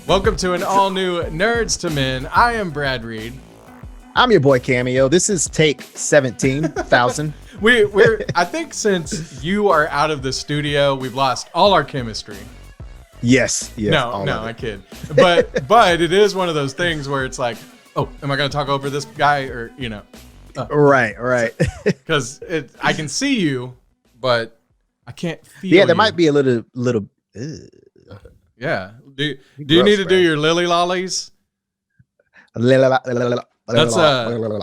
Welcome to an all-new Nerds to Men. I am Brad Reed. I'm your boy Cameo. This is take 17,000. We're I think since you are out of the studio, we've lost all our chemistry. Yes. No, I kid. But it is one of those things where it's like, oh, am I going to talk over this guy or Right. Because I can see you, but I can't feel. Yeah, there you. might be a little. Yeah. Do you need to do your lily lollies? That's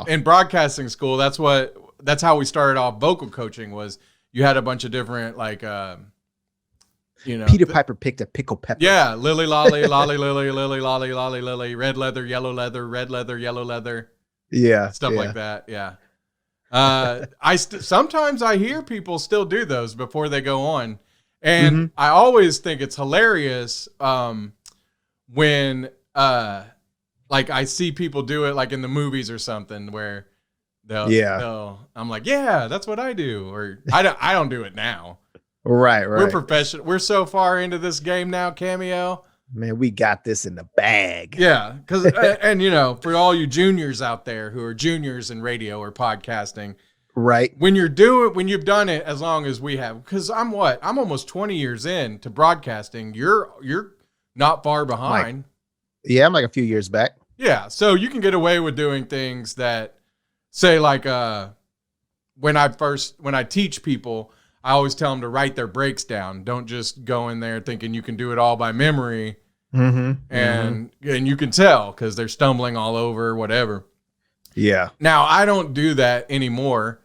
in broadcasting school. That's how we started off vocal coaching. Was you had a bunch of different Peter Piper picked a pickle pepper. Yeah, lily lolly, lolly lily, lily lolly, lolly lily, red leather, yellow leather, red leather, yellow leather. Yeah, stuff like that. Yeah. Sometimes I hear people still do those before they go on, and I always think it's hilarious when I see people do it like in the movies or something where I'm like, yeah, that's what I do, or I don't do it now. Right. We're professional. We're so far into this game now, Cameo. Man, we got this in the bag. Yeah, because and for all you juniors out there who are juniors in radio or podcasting, right? When you've done it as long as we have, because I'm almost 20 years in to broadcasting. You're not far behind. I'm like a few years back. Yeah, so you can get away with doing things that, say, like when I teach people, I always tell them to write their breaks down. Don't just go in there thinking you can do it all by memory. And you can tell because they're stumbling all over, whatever. Yeah. Now, I don't do that anymore,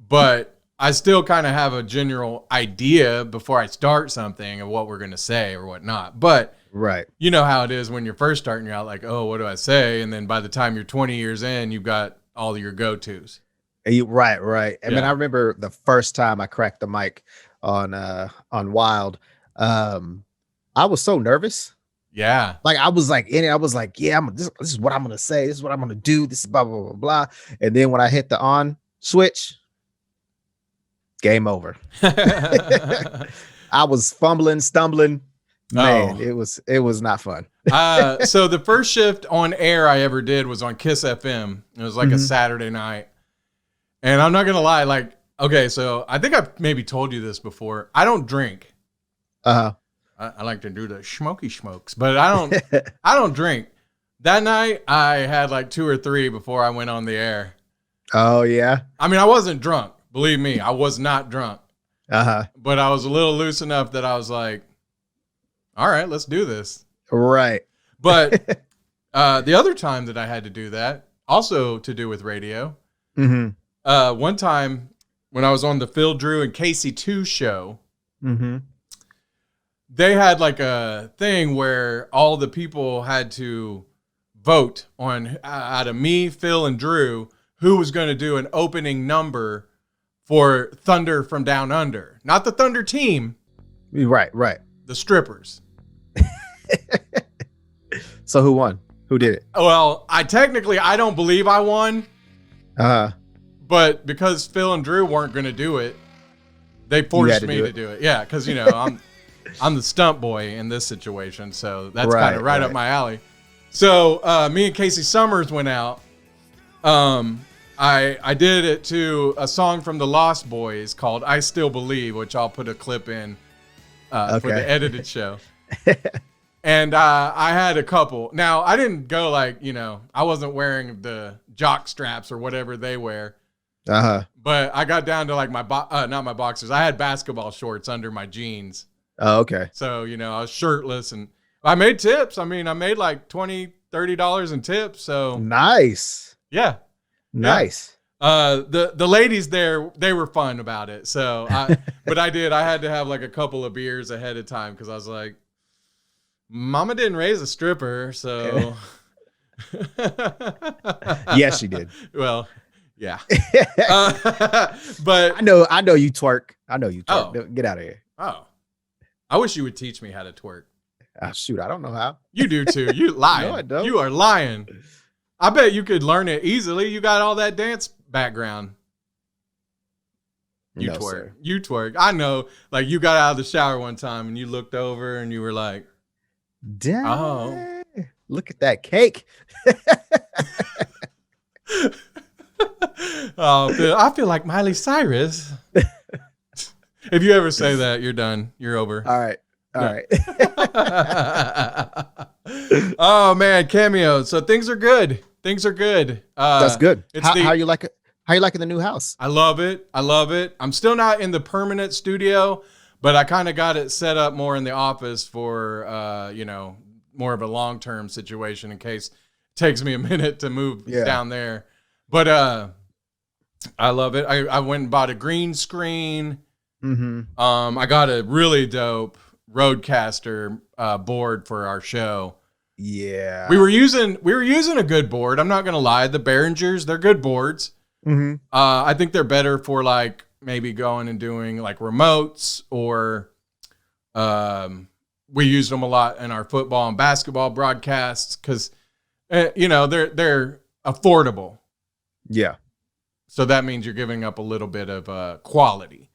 but I still kind of have a general idea before I start something of what we're going to say or whatnot. But right. You know how it is when you're first starting, you're out like, oh, what do I say? And then by the time you're 20 years in, you've got all your go-tos. Right. I mean, I remember the first time I cracked the mic on Wild. I was so nervous. Yeah. Like I was like in it. I was like, yeah, this is what I'm gonna say. This is what I'm gonna do. This is blah blah blah blah. And then when I hit the on switch, game over. I was fumbling, stumbling. Man, it was not fun. So the first shift on air I ever did was on Kiss FM. It was like a Saturday night. And I'm not going to lie, okay, so I think I've maybe told you this before. I don't drink. I like to do the smoky smokes, but I don't drink. That night, I had like 2 or 3 before I went on the air. Oh, yeah? I mean, I wasn't drunk. Believe me, I was not drunk. But I was a little loose enough that I was like, all right, let's do this. Right. But the other time that I had to do that, also to do with radio, one time when I was on the Phil Drew and Casey 2 show, they had like a thing where all the people had to vote on out of me, Phil, and Drew, who was going to do an opening number for Thunder from Down Under. Not the Thunder team. Right. The strippers. So who won? Who did it? Well, I don't believe I won. But because Phil and Drew weren't going to do it, they forced me to do it. Yeah, because I'm the stunt boy in this situation, so that's kind of right up my alley. So me and Casey Summers went out. I did it to a song from the Lost Boys called "I Still Believe," which I'll put a clip in for the edited show. And I had a couple. Now, I didn't go I wasn't wearing the jock straps or whatever they wear. But I got down to like not my boxers. I had basketball shorts under my jeans. Oh, okay. So, I was shirtless and I made tips. I mean, I made like $20, $30 in tips. So nice. Yeah. Nice. Yeah. The ladies there, they were fun about it. So, but I had to have like a couple of beers ahead of time because I was like, Mama didn't raise a stripper, so. Yes, she did. Well, yeah. But I know you twerk. Oh. Get out of here. Oh, I wish you would teach me how to twerk. Shoot, I don't know how. You do too. You lying. No, I don't. You are lying. I bet you could learn it easily. You got all that dance background. You twerk. Sir. You twerk. I know. Like you got out of the shower one time and you looked over and you were like, Damn. Oh. Look at that cake. Oh, I feel like Miley Cyrus. If you ever say that, you're done. You're over. All right. Oh man, Cameo. So things are good. Things are good. That's good. How you like it? How you liking the new house? I love it. I'm still not in the permanent studio, but I kind of got it set up more in the office for more of a long-term situation in case it takes me a minute to move down there. But I love it. I went and bought a green screen. Mm-hmm. I got a really dope Rodecaster board for our show. Yeah. We were using a good board. I'm not gonna lie. The Behringers, they're good boards. Mm-hmm. I think they're better for like maybe going and doing like remotes, or we used them a lot in our football and basketball broadcasts because they're affordable. Yeah. So that means you're giving up a little bit of quality.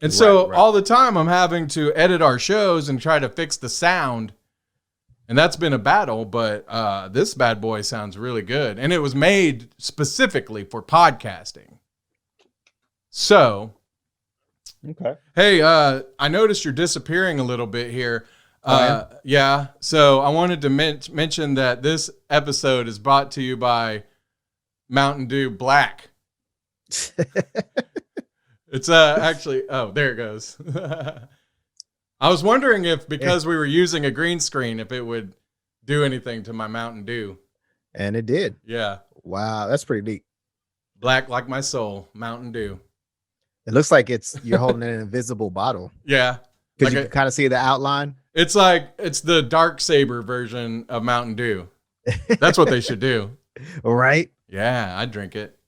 And so all the time I'm having to edit our shows and try to fix the sound. And that's been a battle, but this bad boy sounds really good. And it was made specifically for podcasting. So, okay. Hey, I noticed you're disappearing a little bit here. Yeah. So I wanted to mention that this episode is brought to you by Mountain Dew Black. It's actually, oh, there it goes. I was wondering if, because we were using a green screen, if it would do anything to my Mountain Dew. And it did. Yeah. Wow, that's pretty neat. Black like my soul, Mountain Dew. It looks like you're holding an invisible bottle. Yeah. Because you can kind of see the outline. It's the Dark Saber version of Mountain Dew. That's what they should do. Right? Yeah, I'd drink it.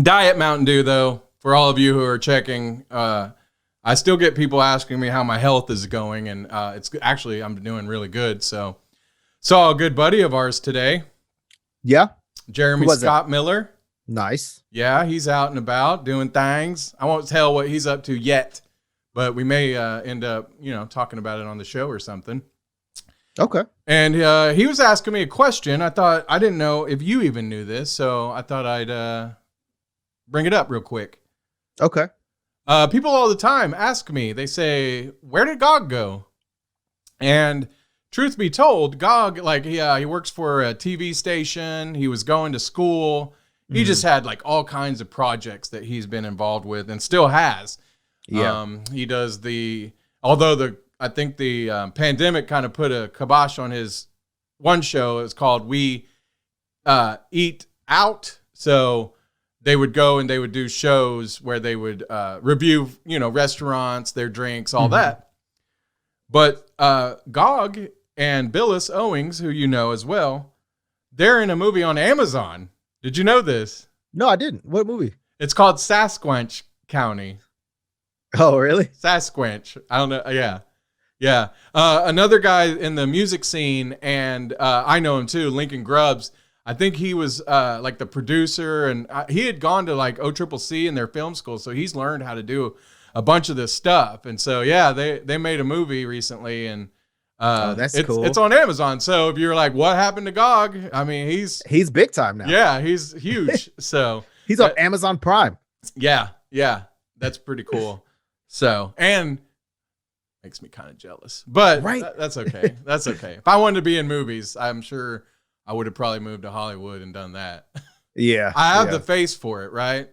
Diet Mountain Dew, though, for all of you who are checking, I still get people asking me how my health is going, and I'm doing really good. So, saw a good buddy of ours today. Yeah, Jeremy Scott Miller. Nice. Yeah, he's out and about doing things. I won't tell what he's up to yet, but we may end up, talking about it on the show or something. Okay. And he was asking me a question. I didn't know if you even knew this, so I thought I'd bring it up real quick. Okay. People all the time ask me, they say, where did Gog go? And truth be told, Gog, he works for a TV station. He was going to school. He just had all kinds of projects that he's been involved with and still has. Yeah. He does I think the pandemic kind of put a kibosh on his one show. It's called We Eat Out. So they would go and they would do shows where they would review, restaurants, their drinks, all that. But Gog and Billis Owings, who you know as well, they're in a movie on Amazon. Did you know this? No, I didn't. What movie? It's called Sasquatch County. Oh, really? Sasquatch. I don't know. Yeah. Yeah. Another guy in the music scene, and I know him too, Lincoln Grubbs. I think he was the producer, and he had gone to OCCC in their film school, so he's learned how to do a bunch of this stuff. And so, yeah, they made a movie recently, and that's cool. It's on Amazon. So if you're like, what happened to Gog? I mean, he's big time now. Yeah, he's huge. So he's on Amazon Prime. Yeah, that's pretty cool. So, and makes me kind of jealous, but that's okay. That's okay. If I wanted to be in movies, I'm sure I would have probably moved to Hollywood and done that. Yeah. I have the face for it, right?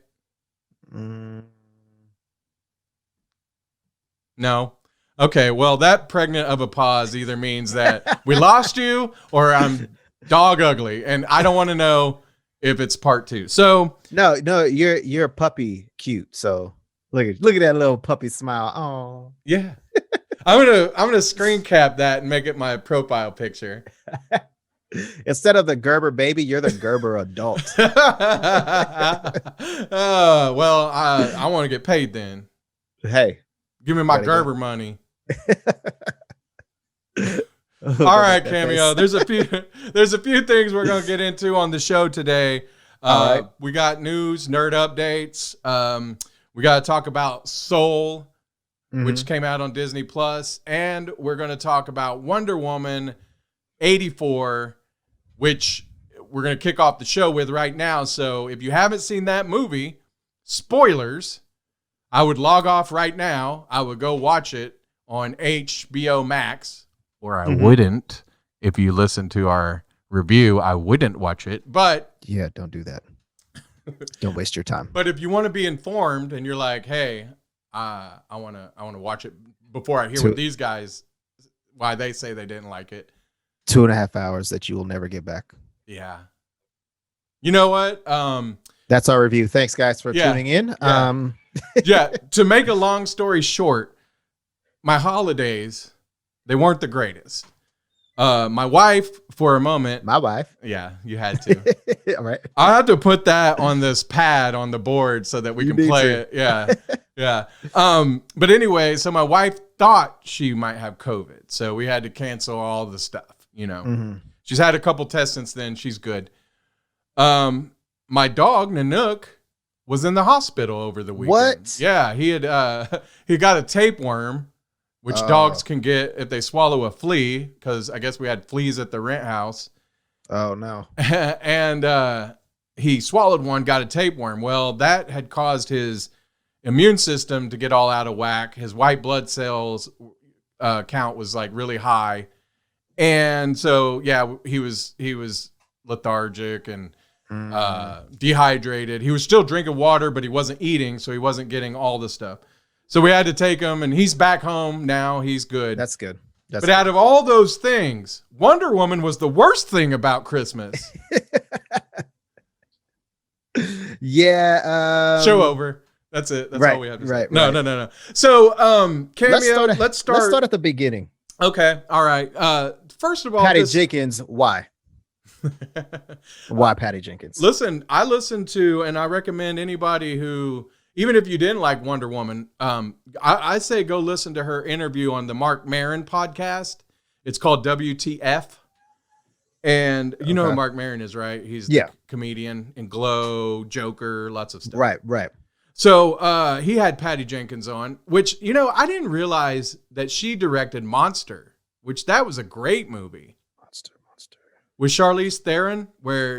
No. Okay. Well, that pregnant of a pause either means that we lost you or I'm dog ugly, and I don't want to know if it's part 2. So no, you're puppy cute. So look at that little puppy smile. Oh yeah. I'm gonna screen cap that and make it my profile picture. Instead of the Gerber baby, you're the Gerber adult. Well, I want to get paid then. Hey, give me my Gerber money. All right, Cameo. There's a few things we're gonna get into on the show today. Right. We got news, nerd updates. We got to talk about Soul. which came out on Disney Plus, and we're going to talk about Wonder Woman 84, which we're going to kick off the show with right now. So if you haven't seen that movie, spoilers, I would log off right now. I would go watch it on HBO Max, or I wouldn't. If you listen to our review, I wouldn't watch it. But yeah, don't do that. Don't waste your time. But if you want to be informed and you're like, hey, I want to watch it before I hear what these guys, why they say they didn't like it. 2.5 hours that you will never get back. Yeah. You know what? That's our review. Thanks, guys, for tuning in. Yeah. To make a long story short, my holidays, they weren't the greatest. My wife, for a moment. My wife. Yeah, you had to. All right. I have to put that on this pad on the board so that we can play it. Yeah. Yeah. But anyway, so my wife thought she might have COVID. So we had to cancel all the stuff, you know. She's had a couple tests since then. She's good. My dog, Nanook, was in the hospital over the weekend. What? Yeah, he had he got a tapeworm, which dogs can get if they swallow a flea, because I guess we had fleas at the rent house. Oh, no. And he swallowed one, got a tapeworm. Well, that had caused his immune system to get all out of whack. His white blood cells count was like really high. And so, yeah, he was lethargic and dehydrated. He was still drinking water, but he wasn't eating, so he wasn't getting all the stuff. So we had to take him, and he's back home now. He's good. That's good. But out of all those things, Wonder Woman was the worst thing about Christmas. Yeah. Show over. That's it. That's all we have to say. Right. No. So, Cameo, let's start at the beginning. Okay. All right. First of all, Patty Jenkins, why? Why Patty Jenkins? Listen, I listened to, and I recommend anybody who, even if you didn't like Wonder Woman, I say go listen to her interview on the Mark Maron podcast. It's called WTF. And you know who Mark Maron is, right? He's the comedian in Glow, Joker, lots of stuff. Right. So he had Patty Jenkins on, which, you know, I didn't realize that she directed Monster, which that was a great movie. Monster. With Charlize Theron, where...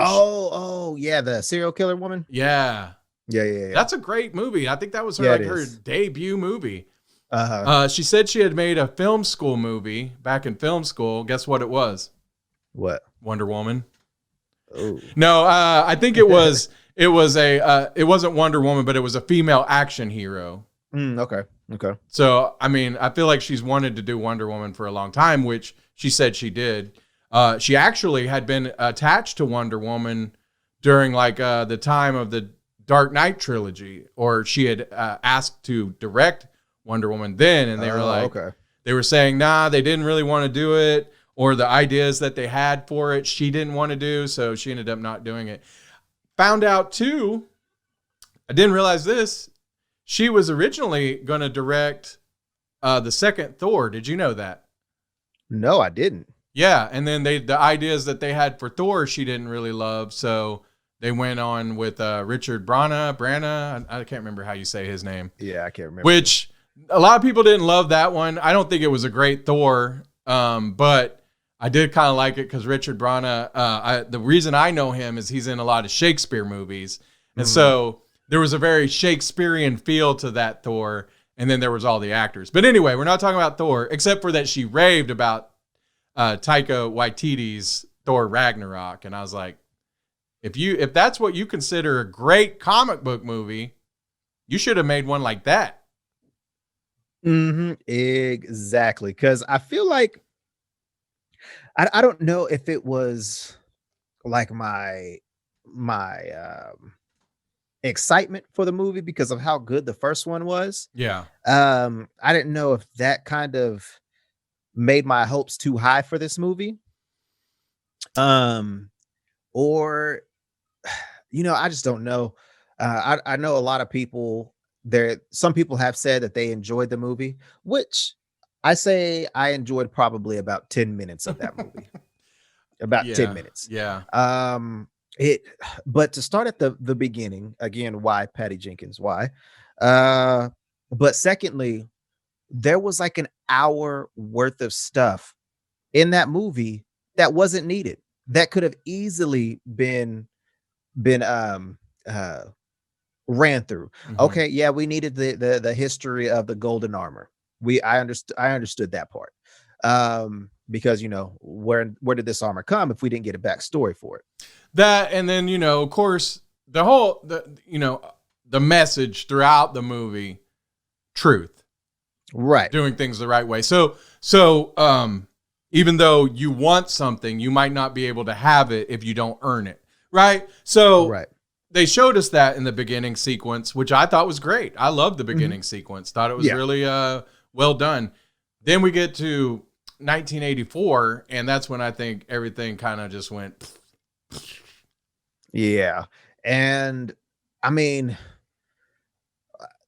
yeah, the serial killer woman? Yeah. That's a great movie. I think that was her debut movie. She said she had made a film school movie back in film school. Guess what it was? What? Wonder Woman. Oh. No, I think it was it wasn't Wonder Woman, but it was a female action hero. Okay. So, I mean, I feel like she's wanted to do Wonder Woman for a long time, which she said she did. She actually had been attached to Wonder Woman during like the time of the Dark Knight trilogy, or she had asked to direct Wonder Woman then, and they were like, they were saying, nah, they didn't really want to do it, or the ideas that they had for it, she didn't want to do, so she ended up not doing it. Found out too, I didn't realize this, she was originally going to direct the second Thor. Did you know that? No, I didn't. Yeah, and then the ideas that they had for Thor, she didn't really love, so they went on with Richard Branagh. I can't remember how you say his name. Yeah, I can't remember. Which a lot of people didn't love that one. I don't think it was a great Thor, but I did kind of like it because Richard Branagh, the reason I know him is he's in a lot of Shakespeare movies. And so there was a very Shakespearean feel to that Thor, and then there was all the actors. But anyway, we're not talking about Thor, except for that she raved about Taika Waititi's Thor Ragnarok. And I was like, if that's what you consider a great comic book movie, you should have made one like that. Exactly. Because I feel like I don't know if it was like my excitement for the movie because of how good the first one was. Yeah. I didn't know if that kind of made my hopes too high for this movie. Or, you know, I just don't know. I know a lot of people there. Some people have said that they enjoyed the movie, which I say I enjoyed probably about 10 minutes of that movie. About 10 minutes. Yeah. But to start at the beginning, again, why Patty Jenkins? Why? But secondly, there was like an hour worth of stuff in that movie that wasn't needed, that could have easily been uh ran through. Mhm. Okay, yeah, we needed the history of the golden armor. I understood that part. Because where did this armor come if we didn't get a backstory for it? That, and then, of course, the message throughout the movie, truth, Right. doing things the right way. So even though you want something, you might not be able to have it if you don't earn it. Right. So Right. they showed us that in the beginning sequence, which I thought was great. I loved the Mm-hmm. beginning sequence. Thought it was Yeah. really well done. Then we get to 1984, and that's when I think everything kind of just went. Yeah. And I mean,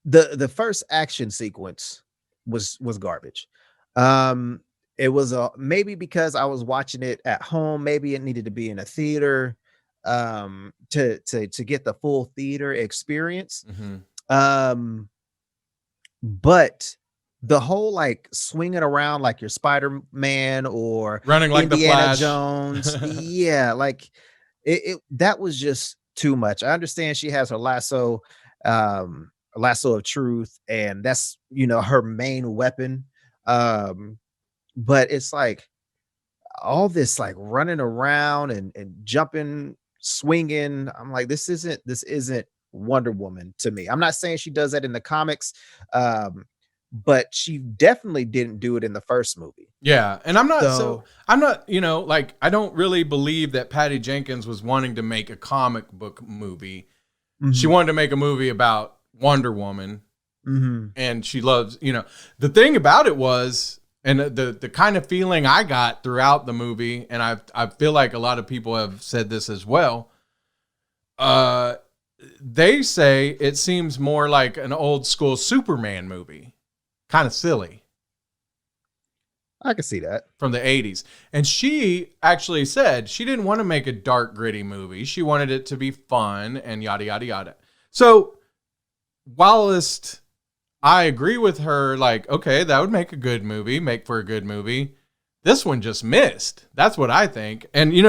the first action sequence was garbage. Um, it was maybe because I was watching it at home, maybe it needed to be in a theater to get the full theater experience. Mhm. But the whole like swinging around like you're Spider-Man or Running like the Indiana Flash. Jones, yeah, like it that was just too much. I understand she has her lasso of truth, and that's her main weapon. Um, but it's like all this like running around and jumping, swinging. I'm like, this isn't Wonder Woman to me. I'm not saying she does that in the comics, um, but she definitely didn't do it in the first movie. Yeah, and I'm not So like, I don't really believe that Patty Jenkins was wanting to make a comic book movie. She mhm, wanted to make a movie about Wonder Woman, mhm, and she loves, the thing about it was, and the kind of feeling I got throughout the movie, and I feel like a lot of people have said this as well. They say it seems more like an old school Superman movie, kind of silly, I can see that. from the 80s. And she actually said she didn't want to make a dark, gritty movie. She wanted it to be fun and yada, yada, yada. So, whilst I agree with her, like, okay, that would make for a good movie, this one just missed. That's what I think. And, it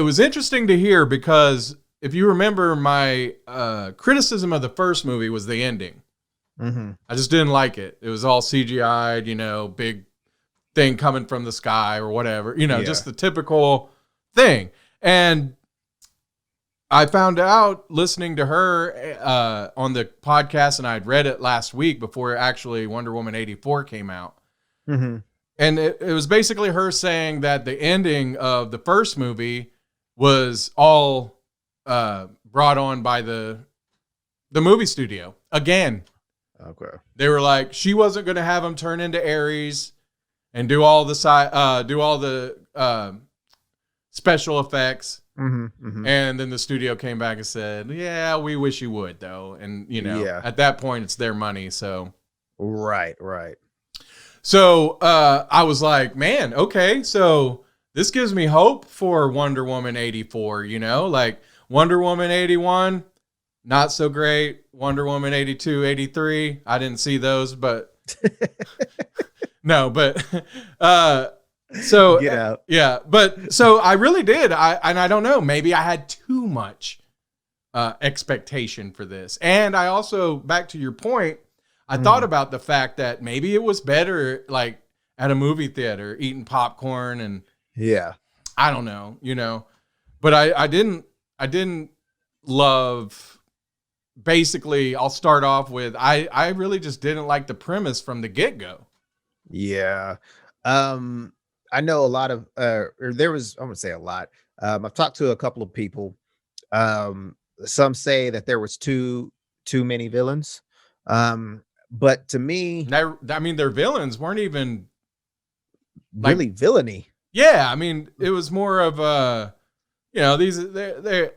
was interesting to hear, because if you remember, my criticism of the first movie was the ending. Mhm. I just didn't like it. It was all CGI'd, big thing coming from the sky or whatever, Yeah. just the typical thing. And I found out listening to her on the podcast, and I'd read it last week before actually Wonder Woman 84 came out. Mhm. And it was basically her saying that the ending of the first movie was all brought on by the movie studio. Again, Okay. they were like, she wasn't going to have him turn into Ares and do all the special effects. Mhm. Mhm. And then the studio came back and said, yeah, we wish you would, though. And, Yeah. at that point, it's their money. So Right. Right. I was like, man, okay, so this gives me hope for Wonder Woman 84, like Wonder Woman 81, not so great. Wonder Woman 82, 83, I didn't see those, but no, but so Get out. yeah, but so I really did. I don't know, maybe I had too much expectation for this. And I also, back to your point, I thought about the fact that maybe it was better like at a movie theater eating popcorn, and Yeah. I don't know, but I didn't love, basically, I'll start off with, I really just didn't like the premise from the get-go. Yeah. I know a lot of or there was, I'm gonna say a lot. I've talked to a couple of people. Some say that there was too many villains. But to me, Now, I mean, their villains weren't even like, really villainy. yeah, I mean, it was more of they're,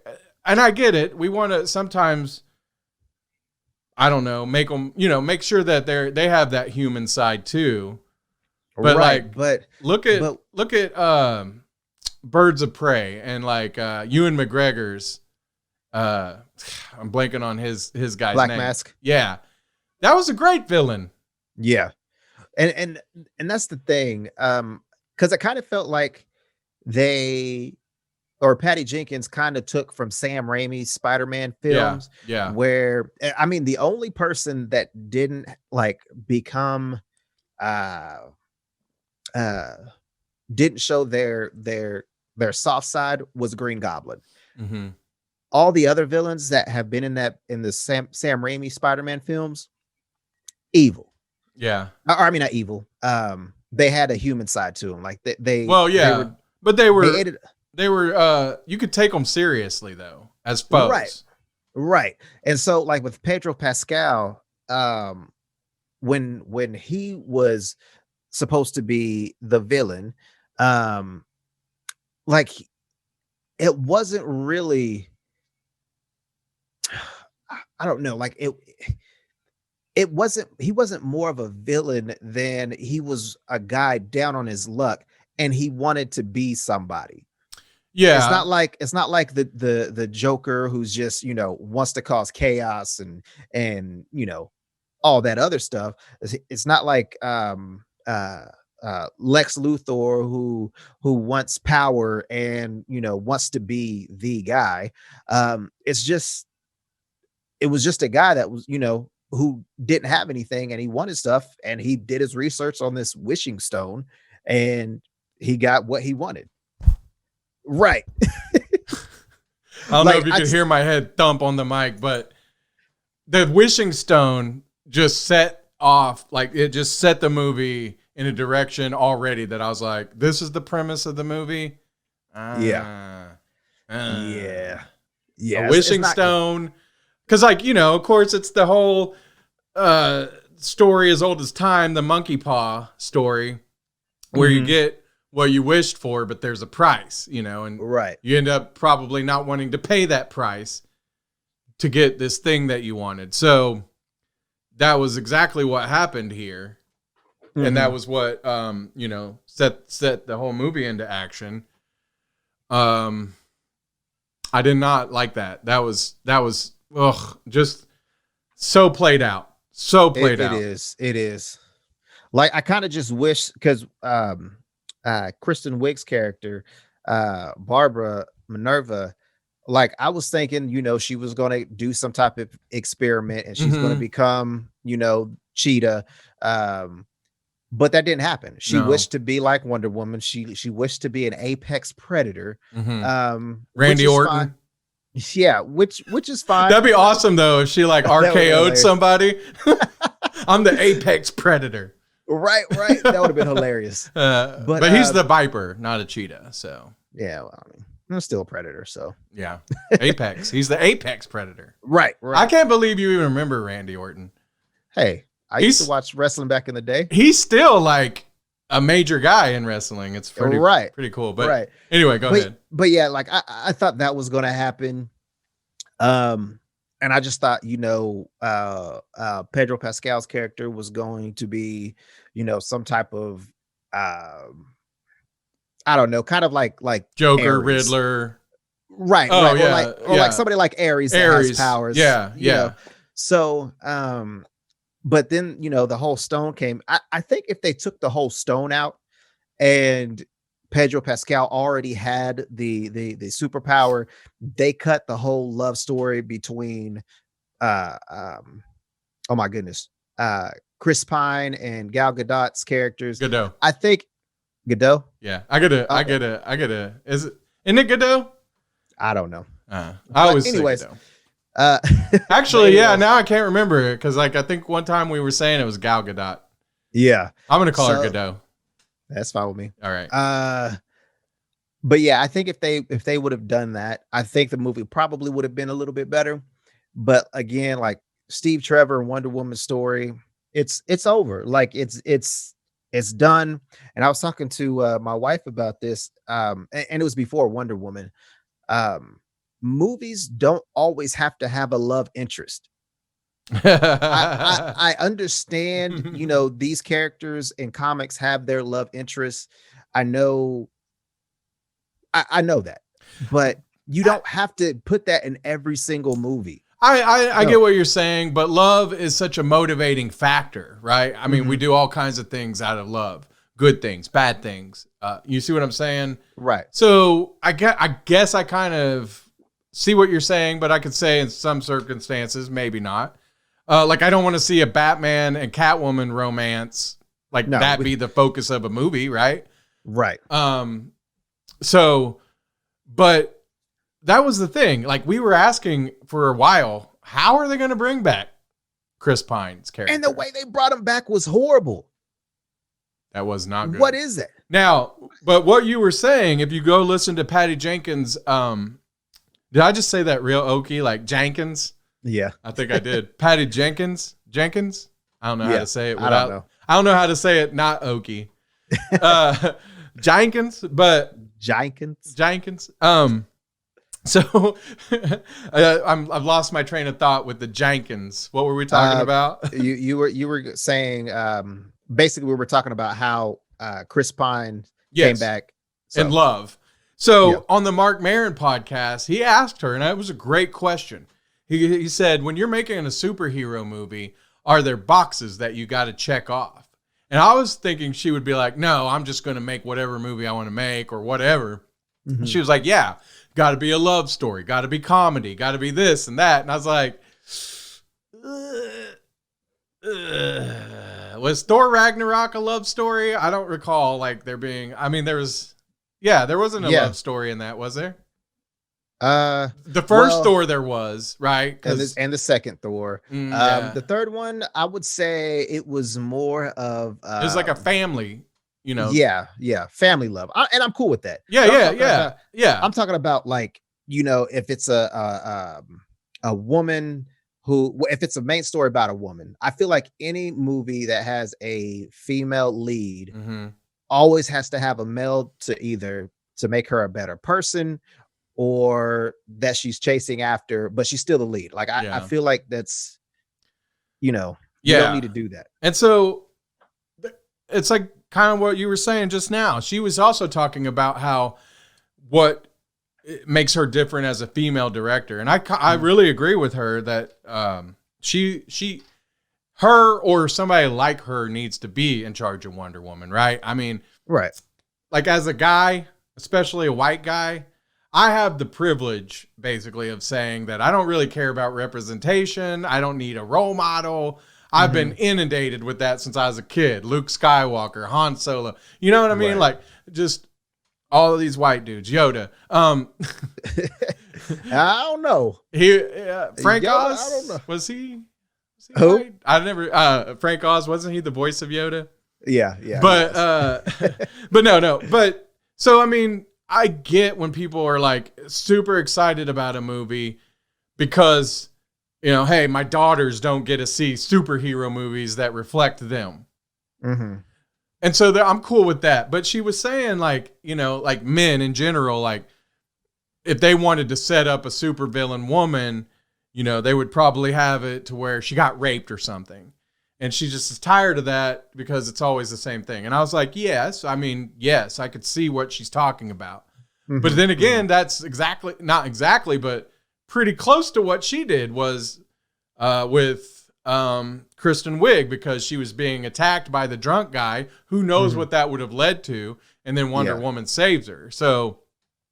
and I get it. We want to sometimes, I don't know, make them, make sure that they have that human side too. But Right. like, But look at Birds of Prey, and like Ewan McGregor's, I'm blanking on his guy's Black name. Mask. Yeah, that was a great villain. Yeah. And that's the thing. Because I kind of felt like they or Patty Jenkins kind of took from Sam Raimi's Spider-Man Yeah, films, yeah, where I mean, the only person that didn't like become uh uh didn't show their soft side was Green Goblin. hmm All the other villains that have been in the Sam Raimi Spider-Man films, evil. yeah. Or, I mean, not evil. They had a human side to them. Like Well, they yeah, were but they ate it. they were you could take them seriously though as Right, foes. right. And so, like with Pedro Pascal, when he was supposed to be the villain, um, like it wasn't really. I don't know. Like it wasn't. He wasn't more of a villain than he was a guy down on his luck, and he wanted to be somebody. Yeah, It's not like the Joker who's just, wants to cause chaos and all that other stuff. It's not like Lex Luthor who wants power and wants to be the guy. It's just it was just a guy that was, who didn't have anything and he wanted stuff and he did his research on this wishing stone and he got what he wanted. Right. I don't know Like if you could hear my head thump on the mic, but the wishing stone just set off, like it just set the movie in a direction already that I was like, this is the premise of the movie. Yeah. A Yeah. wishing stone. Because, like, of course, it's the whole story as old as time, the monkey paw story, where you get what you wished for, but there's a price, and right. you end up probably not wanting to pay that price to get this thing that you wanted. So that was exactly what happened here. And that was what, set the whole movie into action. I did not like that. That was just so played out. So played out. It is. Like I kind of just wish because Kristen Wiig's character, Barbara Minerva, like I was thinking, she was gonna do some type of experiment and she's gonna become, Cheetah. But that didn't happen. She wished to be like Wonder Woman. She wished to be an apex predator. Randy Orton. Fine. Yeah, which is fine. That'd be awesome though if she like RKO'd somebody. I'm the apex predator. Right. That would have been hilarious. But he's the viper, not a cheetah. So yeah, well, I mean, I'm still a predator. So yeah, apex. He's the apex predator. Right. I can't believe you even remember Randy Orton. Hey, I used to watch wrestling back in the day. He's still like a major guy in wrestling. It's pretty cool. But anyway, go ahead. But yeah, like I thought that was going to happen. And I just thought, Pedro Pascal's character was going to be, some type of, I don't know, kind of like Joker, Ares. Riddler. Right. Oh, right. Yeah. Or like somebody like Ares that has powers. Yeah. Yeah. So, but then, the whole stone came. I think if they took the whole stone out and Pedro Pascal already had the superpower, they cut the whole love story between oh my goodness, Chris Pine and Gal Gadot's characters. Godot. I think Godot. Yeah, I gotta. Isn't it Godot? I don't know. I always anyways. say Godot. Actually, yeah. Now I can't remember it because, like, I think one time we were saying it was Gal Gadot. Yeah, I'm gonna call her Godot. That's fine with me. All right. But yeah, I think if they would have done that, I think the movie probably would have been a little bit better. But again, like Steve Trevor and Wonder Woman's story, it's over. Like it's done. And I was talking to my wife about this, and it was before Wonder Woman. Movies don't always have to have a love interest. I understand, these characters in comics have their love interests. I know that, but you don't have to put that in every single movie. I get what you're saying, but love is such a motivating factor, right? I mean, we do all kinds of things out of love, good things, bad things. You see what I'm saying? Right. So I guess I kind of see what you're saying, but I could say in some circumstances, maybe not. Like I don't want to see a Batman and Catwoman romance, like that be the focus of a movie, right? Right. So, but that was the thing. Like we were asking for a while, how are they going to bring back Chris Pine's character? And the way they brought him back was horrible. That was not good. What is it? Now, but what you were saying, if you go listen to Patty Jenkins, did I just say that real oaky, like Jenkins? Yeah. I think I did. Patty Jenkins? I don't know how to say it. I don't know how to say it not oaky. Jenkins, but Jenkins. So I've lost my train of thought with the Jenkins. What were we talking about? You were saying basically we were talking about how Chris Pine came back in love. So on the Mark Maron podcast, he asked her, and it was a great question. He said, when you're making a superhero movie, are there boxes that you got to check off? And I was thinking she would be like, no, I'm just going to make whatever movie I want to make or whatever. Mm-hmm. She was like, yeah, got to be a love story, got to be comedy, got to be this and that. And I was like, was Thor Ragnarok a love story? I don't recall like there being, I mean, there wasn't a love story in that, was there? The first Thor there was, right? And the second Thor. The third one, I would say it was more of it was like a family, you know. Yeah, family love. And I'm cool with that. Yeah. I'm talking about like, you know, if it's a woman who, if it's a main story about a woman, I feel like any movie that has a female lead always has to have a male to either to make her a better person or that she's chasing after, but she's still the lead. Like I feel like that's, you know, you don't need to do that. And so it's like kind of what you were saying just now. She was also talking about how what makes her different as a female director. And I really agree with her that her or somebody like her needs to be in charge of Wonder Woman, right? I mean, right. Like as a guy, especially a white guy, I have the privilege basically of saying that I don't really care about representation. I don't need a role model. I've been inundated with that since I was a kid. Luke Skywalker, Han Solo. You know what I mean? Right. Like just all of these white dudes. Yoda. I don't know. Frank Yoda, Oz? I don't know. Was he who? White? I never Frank Oz, wasn't he the voice of Yoda? Yeah. But but no. But so I mean, I get when people are like super excited about a movie because, you know, hey, my daughters don't get to see superhero movies that reflect them. And so I'm cool with that. But she was saying like, you know, like men in general, like if they wanted to set up a supervillain woman, you know, they would probably have it to where she got raped or something. And she just is tired of that because it's always the same thing. And I was like, yes, I could see what she's talking about. But then again, that's not exactly, but pretty close to what she did was with Kristen Wiig, because she was being attacked by the drunk guy. Who knows what that would have led to? And then Wonder Woman saves her. So,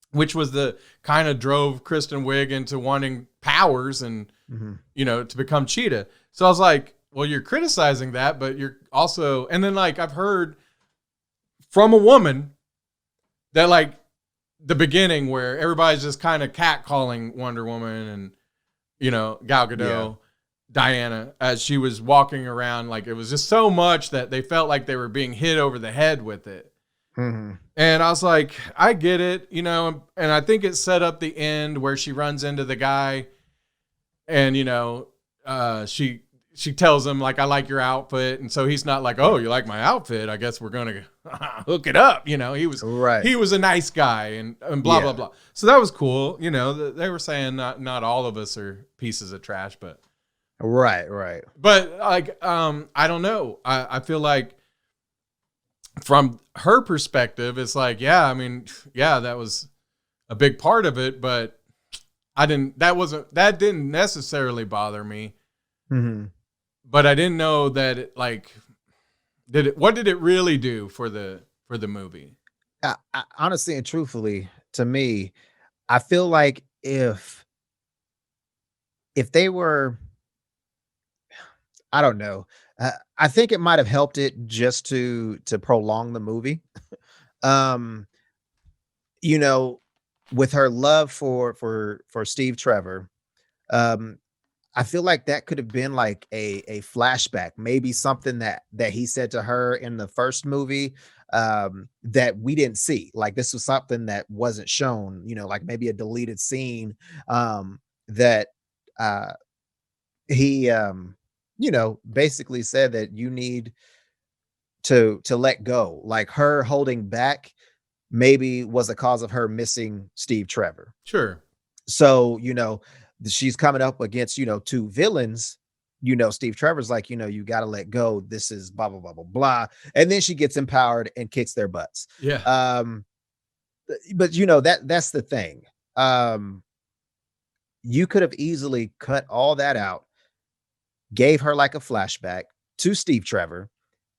which was the kind of drove Kristen Wiig into wanting powers and, you know, to become Cheetah. So I was like, well, you're criticizing that, but you're also, and then like I've heard from a woman that like the beginning where everybody's just kind of catcalling Wonder Woman and, you know, Gal Gadot, Diana, as she was walking around, like it was just so much that they felt like they were being hit over the head with it. And I was like, I get it, you know, and I think it set up the end where she runs into the guy and, you know, she tells him like, I like your outfit. And so he's not like, oh, you like my outfit? I guess we're going to hook it up. You know, he was a nice guy and blah, blah, blah. So that was cool. You know, they were saying not all of us are pieces of trash, but. Right. But like, I don't know. I feel like from her perspective, it's like, yeah, I mean, yeah, that was a big part of it, but that didn't necessarily bother me. Mm-hmm. But I didn't know that it, what did it really do for the movie? Honestly and truthfully, to me, I feel like if they were, I don't know, I think it might have helped it just to prolong the movie. um, you know, with her love for Steve Trevor, um, I feel like that could have been like a flashback, maybe something that he said to her in the first movie, that we didn't see. Like this was something that wasn't shown, like maybe a deleted scene, that uh he basically said that you need to let go. Like her holding back maybe was a cause of her missing Steve Trevor. Sure. So, she's coming up against, two villains. Steve Trevor's like, you got to let go. This is blah, blah, blah, blah, blah. And then she gets empowered and kicks their butts. Yeah. But that's the thing. You could have easily cut all that out, gave her like a flashback to Steve Trevor,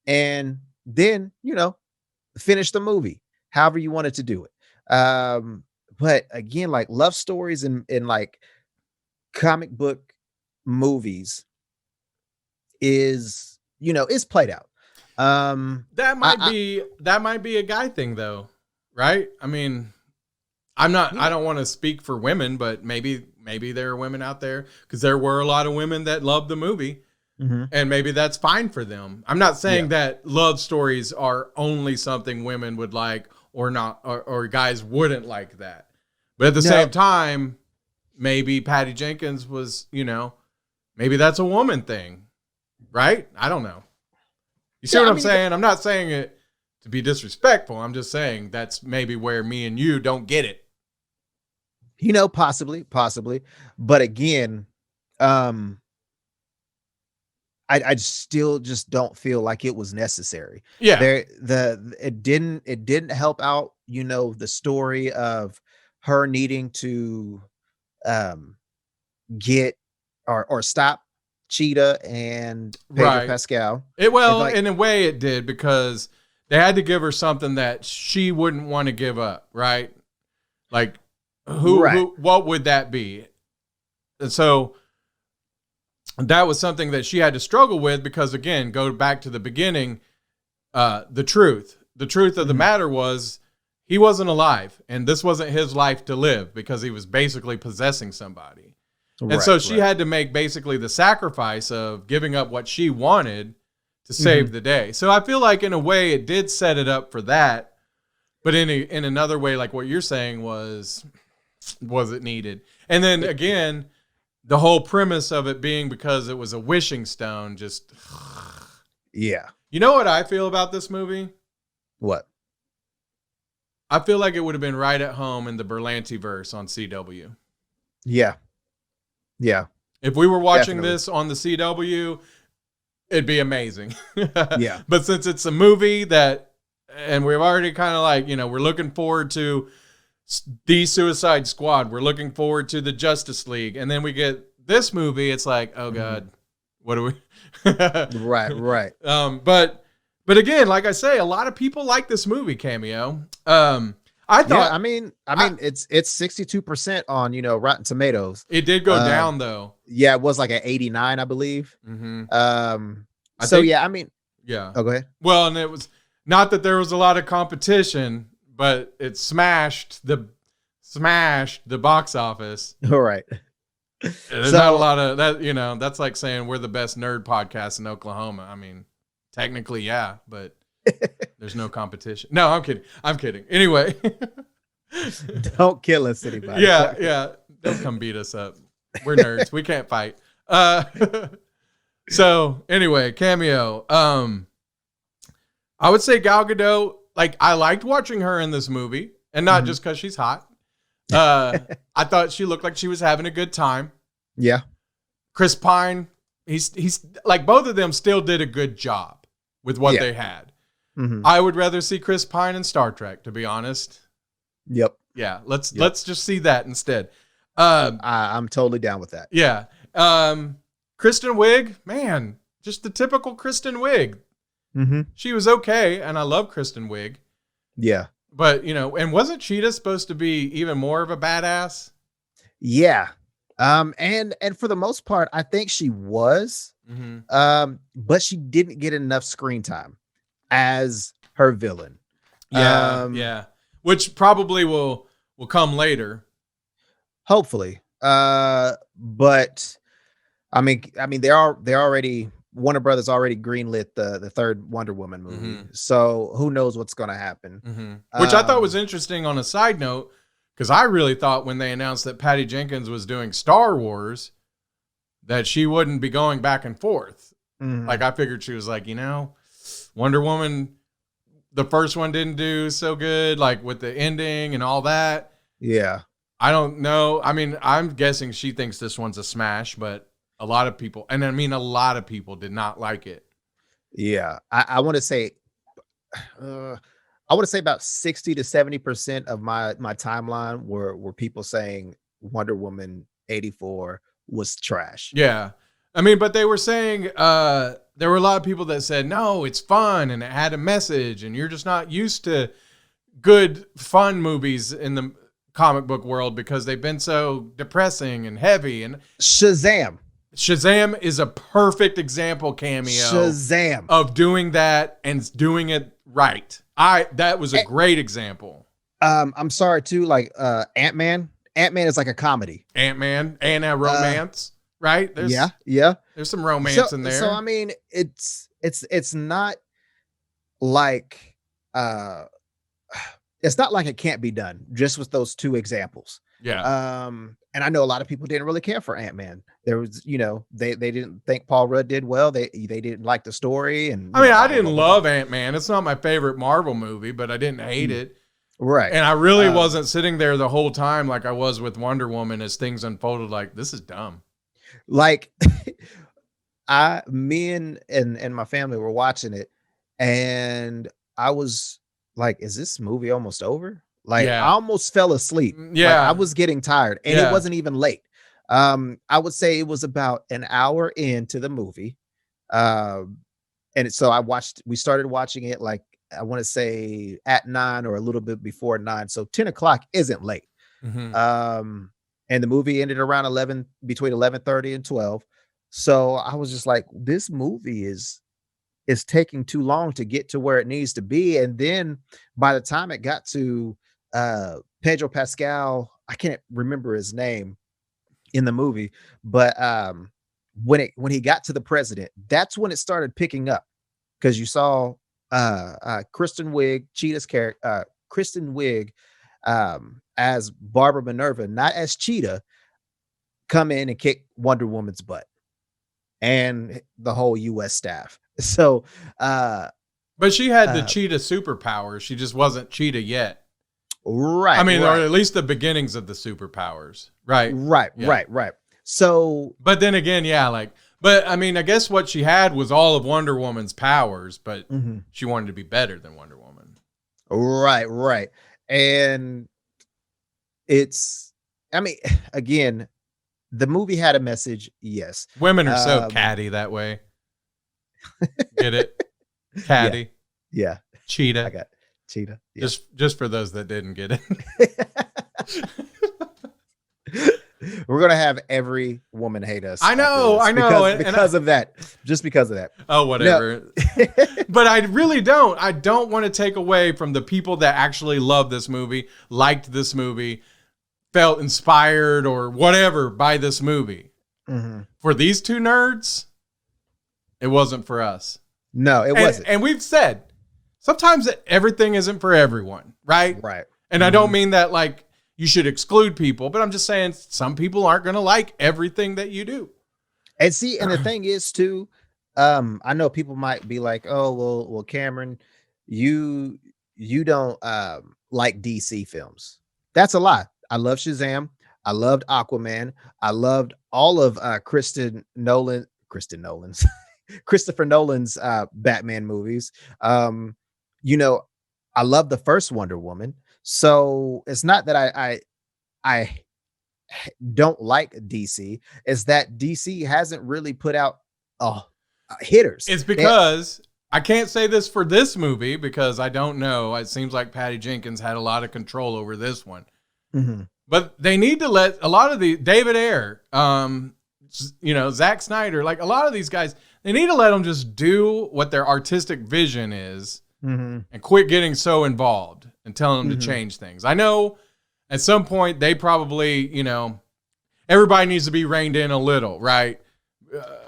and then, finish the movie however you wanted to do it. But again, like love stories in like comic book movies is played out. That might be a guy thing though, right? I mean, I don't want to speak for women, but maybe there are women out there, because there were a lot of women that loved the movie. Mm-hmm. And maybe that's fine for them. I'm not saying that love stories are only something women would like or not, or guys wouldn't like that. But at the same time, maybe Patty Jenkins was, maybe that's a woman thing, right? I don't know. You see what I'm saying? I'm not saying it to be disrespectful. I'm just saying that's maybe where me and you don't get it. Possibly. But again, I still just don't feel like it was necessary. Yeah. It didn't help out, the story of her needing to get or stop Cheetah and Pedro Pascal. In a way it did, because they had to give her something that she wouldn't want to give up, right? Like what would that be? And so that was something that she had to struggle with, because again, go back to the beginning, the truth of the matter was he wasn't alive, and this wasn't his life to live, because he was basically possessing somebody. And so she had to make basically the sacrifice of giving up what she wanted to save the day. So I feel like in a way it did set it up for that, but in another way, like what you're saying, was it needed? And then again, the whole premise of it being because it was a wishing stone, just yeah. You know what I feel about this movie? What? I feel like it would have been right at home in the Berlanti verse on CW. Yeah. If we were watching this on the CW, it'd be amazing. Yeah. But since it's a movie and we've already kind of like, we're looking forward to the Suicide Squad, we're looking forward to the Justice League, and then we get this movie, it's like, oh God, what do we? Right. But again, like I say, a lot of people like this movie, Cameo. I thought, it's 62% on, Rotten Tomatoes. It did go down though. Yeah, it was like an 89, I believe. Mm-hmm. Yeah. Oh, go ahead. Well, and it was not that there was a lot of competition, but it smashed the box office. All right. There's not a lot of that, that's like saying we're the best nerd podcast in Oklahoma. I mean, technically, yeah, but there's no competition. No, I'm kidding. Anyway. Don't kill us, anybody. Yeah. Don't come beat us up. We're nerds. We can't fight. So anyway, Cameo. I would say Gal Gadot, like, I liked watching her in this movie, and not just because she's hot. I thought she looked like she was having a good time. Yeah. Chris Pine, he's like, both of them still did a good job with what they had. Mm-hmm. I would rather see Chris Pine in Star Trek, to be honest. Yep. Yeah. Let's just see that instead. I'm totally down with that. Yeah. Kristen Wiig, man, just the typical Kristen Wiig. Mm-hmm. She was okay, and I love Kristen Wiig. Yeah. But, and wasn't Cheetah supposed to be even more of a badass? Yeah. And for the most part, I think she was. Mm-hmm. But she didn't get enough screen time as her villain. Yeah. Yeah. Which probably will come later. Hopefully. But I mean, they're already, Warner Brothers already greenlit the third Wonder Woman movie. Mm-hmm. So who knows what's going to happen. Mm-hmm. Which I thought was interesting on a side note, because I really thought when they announced that Patty Jenkins was doing Star Wars, that she wouldn't be going back and forth. Mm-hmm. Like I figured she was like, Wonder Woman, the first one didn't do so good, like with the ending and all that. Yeah. I don't know. I mean, I'm guessing she thinks this one's a smash, but a lot of people did not like it. Yeah. I want to say, about 60 to 70% of my timeline were people saying Wonder Woman 84 was trash. Yeah. I mean, but they were saying, there were a lot of people that said, no, it's fun and it had a message and you're just not used to good fun movies in the comic book world because they've been so depressing and heavy. And Shazam is a perfect example cameo of doing that and doing it right. That was a great example. I'm sorry too, like Ant-Man is like a comedy. Ant-Man and a romance, right? Yeah. There's some romance in there. So I mean, it's not like it's not like it can't be done just with those two examples. Yeah. And I know a lot of people didn't really care for Ant-Man. There was, they didn't think Paul Rudd did well. They didn't like the story. And I mean, I didn't love Ant-Man. It's not my favorite Marvel movie, but I didn't hate it. Right. And I really wasn't sitting there the whole time like I was with Wonder Woman as things unfolded. Like, this is dumb. Like, me and my family were watching it, and I was like, is this movie almost over? Like, I almost fell asleep. Yeah. Like, I was getting tired, and it wasn't even late. I would say it was about an hour into the movie. And so we started watching it, like, I want to say at 9 or a little bit before 9. So 10 o'clock isn't late. Mm-hmm. And the movie ended around between 11:30 and 12. So I was just like, this movie is taking too long to get to where it needs to be. And then by the time it got to Pedro Pascal, I can't remember his name in the movie, but when he got to the president, that's when it started picking up, because you saw Kristen Wiig, Cheetah's character, Kristen Wiig, as Barbara Minerva, not as Cheetah, come in and kick Wonder Woman's butt and the whole U.S. staff. So, but she had the Cheetah superpowers. She just wasn't Cheetah yet. Right. I mean, or at least the beginnings of the superpowers. Right. Right. So, but then again, but I mean, I guess what she had was all of Wonder Woman's powers, but she wanted to be better than Wonder Woman. Right. And I mean, again, the movie had a message. Yes. Women are so catty that way. Get it? Catty. Yeah. Cheetah. I got Cheetah. Yeah. Just for those that didn't get it. We're going to have every woman hate us. I know. Because of that. Just because of that. Oh, whatever. No. But I really don't. I don't want to take away from the people that actually love this movie, liked this movie, felt inspired or whatever by this movie. Mm-hmm. For these two nerds, it wasn't for us. No, it wasn't. And we've said, sometimes everything isn't for everyone, right? Right. And I don't mean that like you should exclude people, but I'm just saying some people aren't going to like everything that you do. And see, and the thing is too, I know people might be like, oh, well, Cameron, you don't like DC films. That's a lie. I love Shazam. I loved Aquaman. I loved all of Christopher Nolan's Batman movies. I love the first Wonder Woman. So it's not that I don't like DC is that DC hasn't really put out hitters. It's because I can't say this for this movie because I don't know. It seems like Patty Jenkins had a lot of control over this one. Mm-hmm. But they need to let a lot of the David Ayer, Zack Snyder, like a lot of these guys, they need to let them just do what their artistic vision is and quit getting so involved and telling them to change things. I know at some point they probably, everybody needs to be reined in a little, right?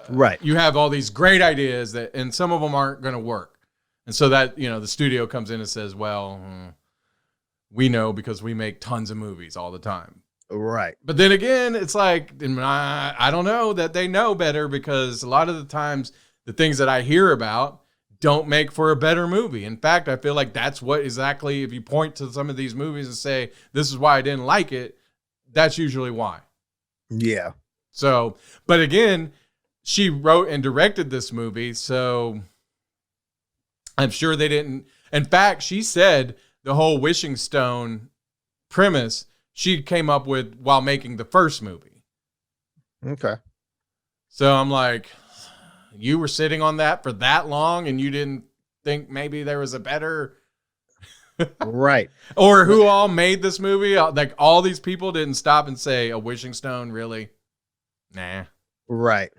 Right. You have all these great ideas and some of them aren't going to work. And so that, the studio comes in and says, well, we know because we make tons of movies all the time. Right. But then again, it's like, I don't know that they know better because a lot of the times the things that I hear about don't make for a better movie. In fact, I feel like that's what exactly, if you point to some of these movies and say, this is why I didn't like it, that's usually why. Yeah. So, but again, she wrote and directed this movie, so I'm sure they didn't. In fact, she said the whole wishing stone premise she came up with while making the first movie. Okay. So I'm like, you were sitting on that for that long and you didn't think maybe there was a better... Right. Or who all made this movie? Like all these people didn't stop and say, a wishing stone, really? Nah. Right.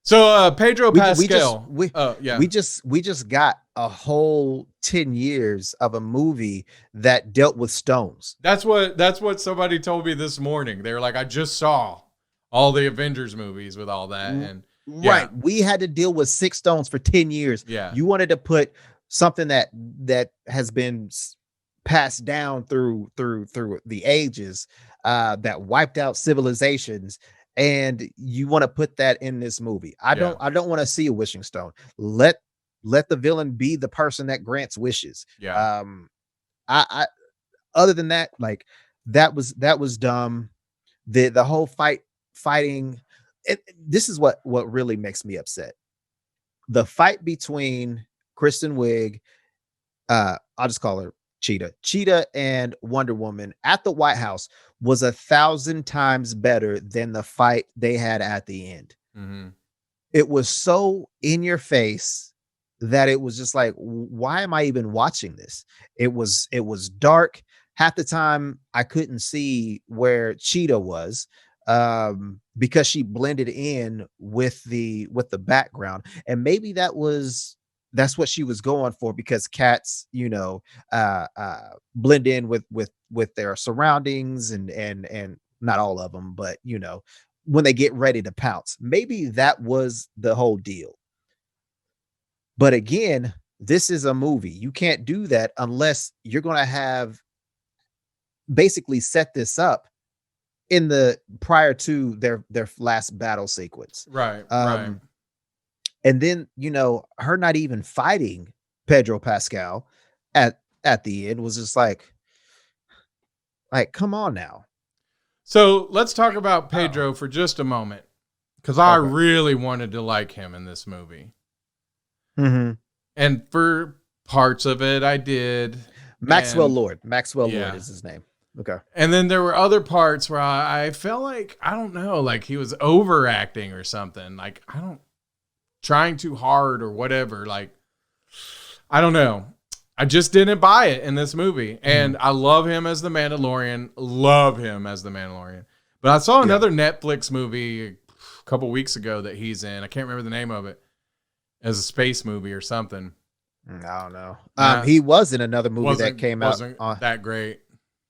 So Pedro Pascal. We just got a whole 10 years of a movie that dealt with stones. That's what somebody told me this morning. They were like, I just saw all the Avengers movies with all that. And right. We had to deal with 6 stones for 10 years. Yeah. You wanted to put something that has been passed down through the ages, that wiped out civilizations. And you want to put that in this movie. I don't want to see a wishing stone. Let the villain be the person that grants wishes. Yeah. I other than that, like that was dumb. The whole fighting. This is what really makes me upset. The fight between Kristen Wiig, I'll just call her Cheetah and Wonder Woman at the White House was 1,000 times better than the fight they had at the end. Mm-hmm. It was so in your face that it was just like, why am I even watching this? It was dark. Half the time I couldn't see where Cheetah was, because she blended in with the background. And maybe that's what she was going for, because cats, blend in with their surroundings and not all of them, but when they get ready to pounce, maybe that was the whole deal. But again, this is a movie. You can't do that unless you're going to have basically set this up in the prior to their last battle sequence. Right. Right. And then, her not even fighting Pedro Pascal at the end was just like, come on now. So let's talk about Pedro for just a moment, because I really wanted to like him in this movie. Mm-hmm. And for parts of it, I did. Maxwell Lord is his name. Okay. And then there were other parts where I felt like, I don't know, like he was overacting or something. Like, trying too hard or whatever. Like, I don't know. I just didn't buy it in this movie. And I love him as the Mandalorian. But I saw another Netflix movie a couple weeks ago that he's in. I can't remember the name of it. As a space movie or something. I don't know. He was in another movie that came out. Wasn't that great.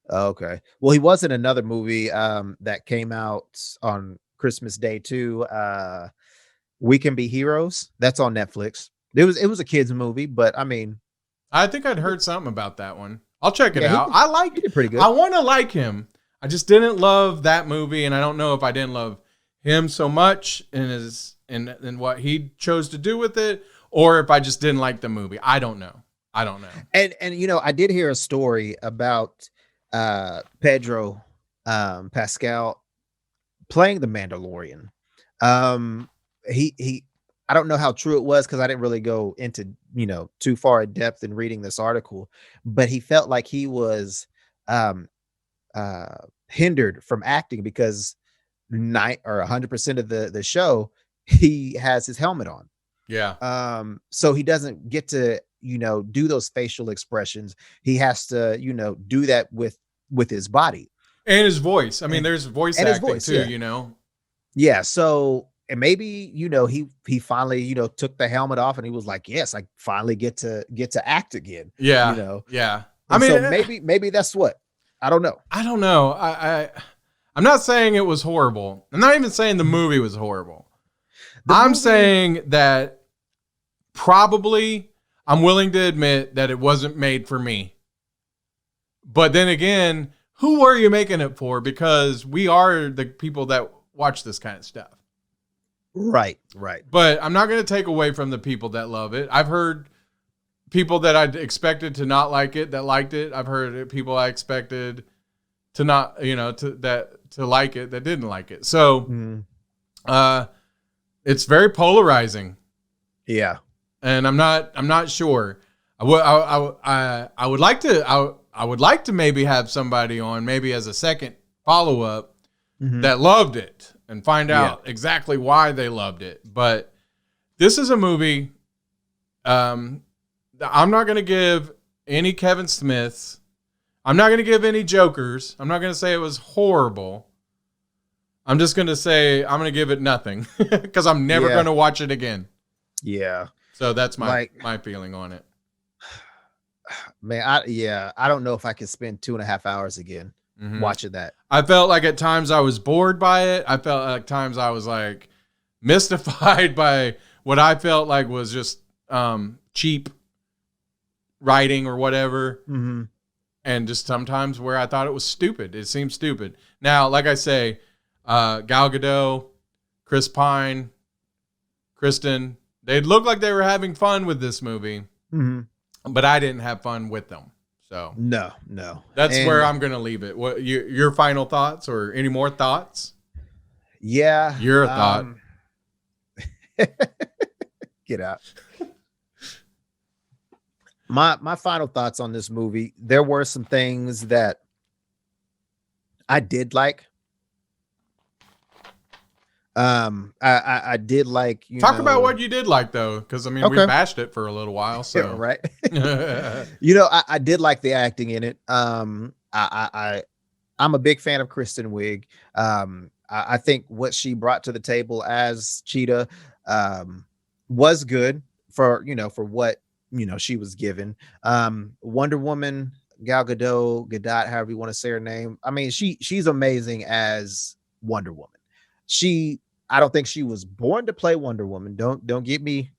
Okay. Well, he was in another movie that came out on Christmas Day too. We Can Be Heroes. That's on Netflix. It was a kids movie, but I mean, I think I'd heard something about that one. I'll check it out. He did pretty good. I want to like him. I just didn't love that movie, and I don't know if I didn't love him so much in what he chose to do with it, or if I just didn't like the movie. I don't know. And I did hear a story about Pedro Pascal playing the Mandalorian. He I don't know how true it was, because I didn't really go into too far in depth in reading this article, but he felt like he was hindered from acting because 100% of the show he has his helmet on. Yeah. So he doesn't get to, do those facial expressions. He has to, do that with his body And his voice. I mean, there's voice and his acting voice, too, yeah. Yeah. So, and maybe, he finally, took the helmet off and he was like, yes, I finally get to act again. Yeah. Yeah. I And mean, so maybe that's what, I don't know. I'm not saying it was horrible. I'm not even saying the movie was horrible. I'm saying that probably I'm willing to admit that it wasn't made for me. But then again, who are you making it for? Because we are the people that watch this kind of stuff. Right. But I'm not going to take away from the people that love it. I've heard people that I expected to not like it that liked it. I've heard people I expected to not, to like it that didn't like it. So, it's very polarizing. Yeah. And I'm not sure. I would like to maybe have somebody on maybe as a second follow-up that loved it and find out exactly why they loved it. But this is a movie. I'm not going to give any Kevin Smiths. I'm not going to give any Jokers. I'm not going to say it was horrible. I'm just going to say I'm going to give it nothing because I'm never going to watch it again. Yeah. So that's my feeling on it. Man, I don't know if I could spend 2.5 hours again watching that. I felt like at times I was bored by it. I felt like times I was like mystified by what I felt like was just cheap writing or whatever. And just sometimes where I thought it was stupid. It seemed stupid. Now, like I say, Gal Gadot, Chris Pine, Kristen, they looked like they were having fun with this movie. But I didn't have fun with them. So no. That's where I'm going to leave it. What your final thoughts or any more thoughts? Yeah. Your thought. Get out. My final thoughts on this movie. There were some things that I did like. I did like, talk about what you did like though, because I mean we bashed it for a little while, so right. I did like the acting in it. I'm a big fan of Kristen Wiig. I think what she brought to the table as Cheetah was good for what she was given. Wonder Woman, Gal Gadot, however you want to say her name. I mean, she's amazing as Wonder Woman. I don't think she was born to play Wonder Woman. Don't get me,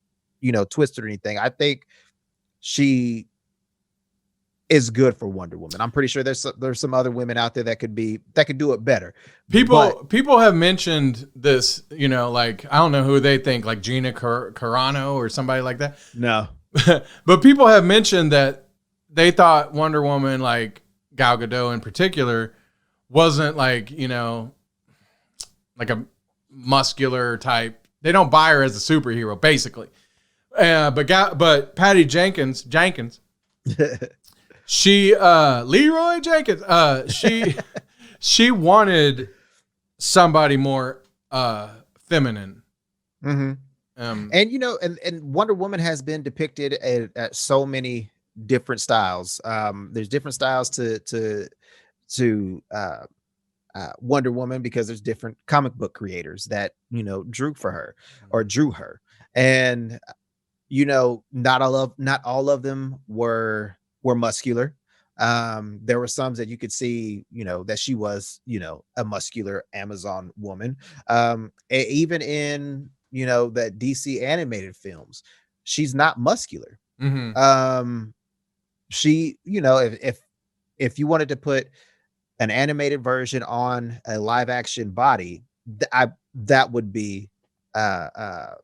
twisted or anything. I think she is good for Wonder Woman. I'm pretty sure there's some other women out there that could do it better. People have mentioned this, like I don't know who they think, like Gina Carano or somebody like that. No, but people have mentioned that they thought Wonder Woman, like Gal Gadot in particular, wasn't like like a muscular type. They don't buy her as a superhero, basically. But Patty Jenkins, she Leroy Jenkins, she wanted somebody more feminine. And and Wonder Woman has been depicted at so many different styles. There's different styles to Wonder Woman because there's different comic book creators that drew her, and not all of them were muscular. There were some that you could see that she was a muscular Amazon woman. Even in the DC animated films, she's not muscular. She if you wanted to put an animated version on a live action body, that would be Gal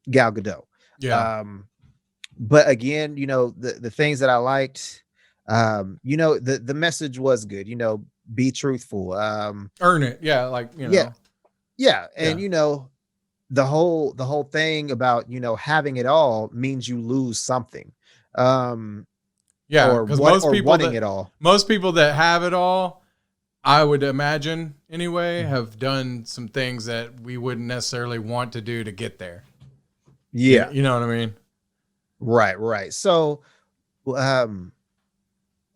Gadot. Yeah. But again, the things that I liked, the message was good. Be truthful. Earn it. Yeah, like Yeah, and the whole thing about having it all means you lose something. Yeah, because wanting it all. Most people that have it all I would imagine anyway, have done some things that we wouldn't necessarily want to do to get there. Yeah. You know what I mean? Right. So,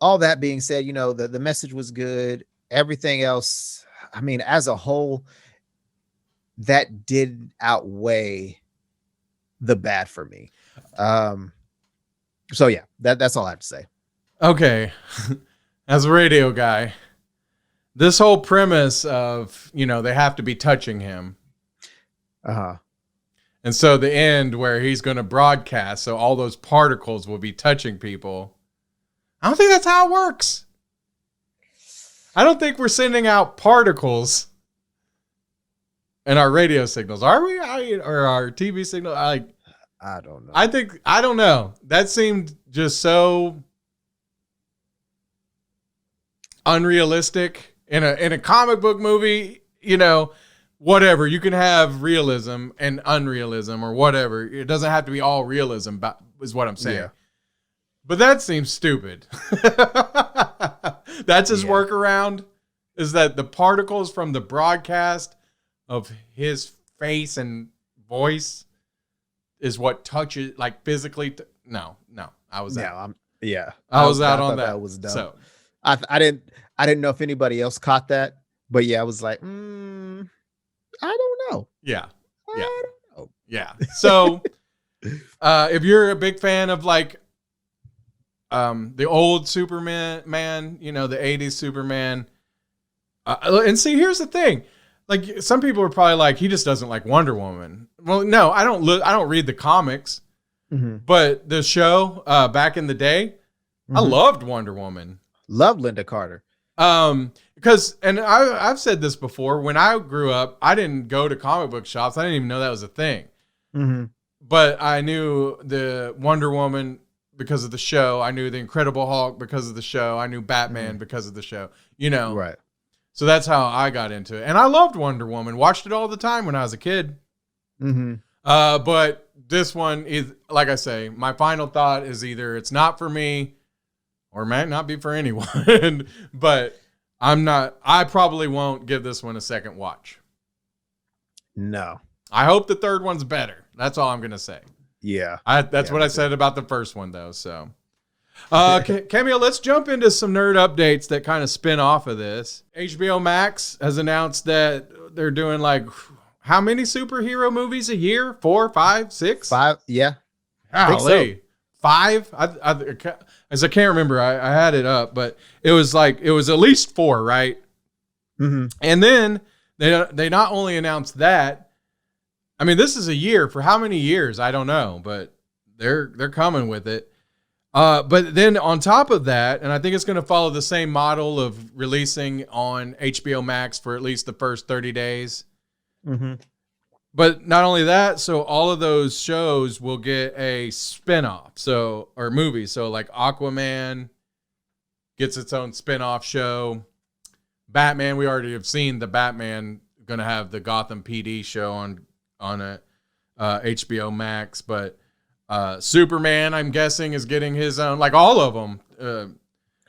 all that being said, the message was good. Everything else, I mean, as a whole, that did outweigh the bad for me. So yeah, that's all I have to say. Okay. As a radio guy, this whole premise of, they have to be touching him. And so the end where he's going to broadcast, so all those particles will be touching people. I don't think that's how it works. I don't think we're sending out particles in our radio signals. Are we? Or our TV signal? I don't know. I don't know. That seemed just so unrealistic in a comic book movie, whatever. You can have realism and unrealism or whatever. It doesn't have to be all realism, is what I'm saying. Yeah. But that seems stupid. That's his workaround, is that the particles from the broadcast of his face and voice is what touches, like physically. No, I was out. I was out on that. That was dumb. So I didn't know if anybody else caught that, but yeah, I was like, I don't know. Yeah. I don't know. Yeah. So if you're a big fan of like the old Superman, the 80s Superman, and see, here's the thing. Like, some people are probably like, he just doesn't like Wonder Woman. Well, no, I don't read the comics, but the show back in the day, I loved Wonder Woman. Loved Linda Carter. Because, and I've said this before, when I grew up, I didn't go to comic book shops. I didn't even know that was a thing. But I knew the Wonder Woman because of the show. I knew the Incredible Hulk because of the show. I knew Batman because of the show, Right. So that's how I got into it. And I loved Wonder Woman. Watched it all the time when I was a kid. But this one is, like I say, my final thought is either it's not for me or might not be for anyone. But I probably won't give this one a second watch. No. I hope the third one's better. That's all I'm going to say. Yeah. That's what I said about the first one, though. So, Cameo, let's jump into some nerd updates that kind of spin off of this. HBO Max has announced that they're doing like how many superhero movies a year? 4, 5, 6? 5. Yeah. Golly. So. 5? As I can't remember, I had it up, but it was at least 4, right? And then they not only announced that. I mean, this is a year. For how many years? I don't know, but they're coming with it. But then on top of that, and I think it's going to follow the same model of releasing on HBO Max for at least the first 30 days. But not only that, so all of those shows will get a spinoff, or movie. So like Aquaman gets its own spinoff show. Batman, we already have seen the Batman going to have the Gotham PD show on HBO Max, but Superman, I'm guessing, is getting his own, like all of them.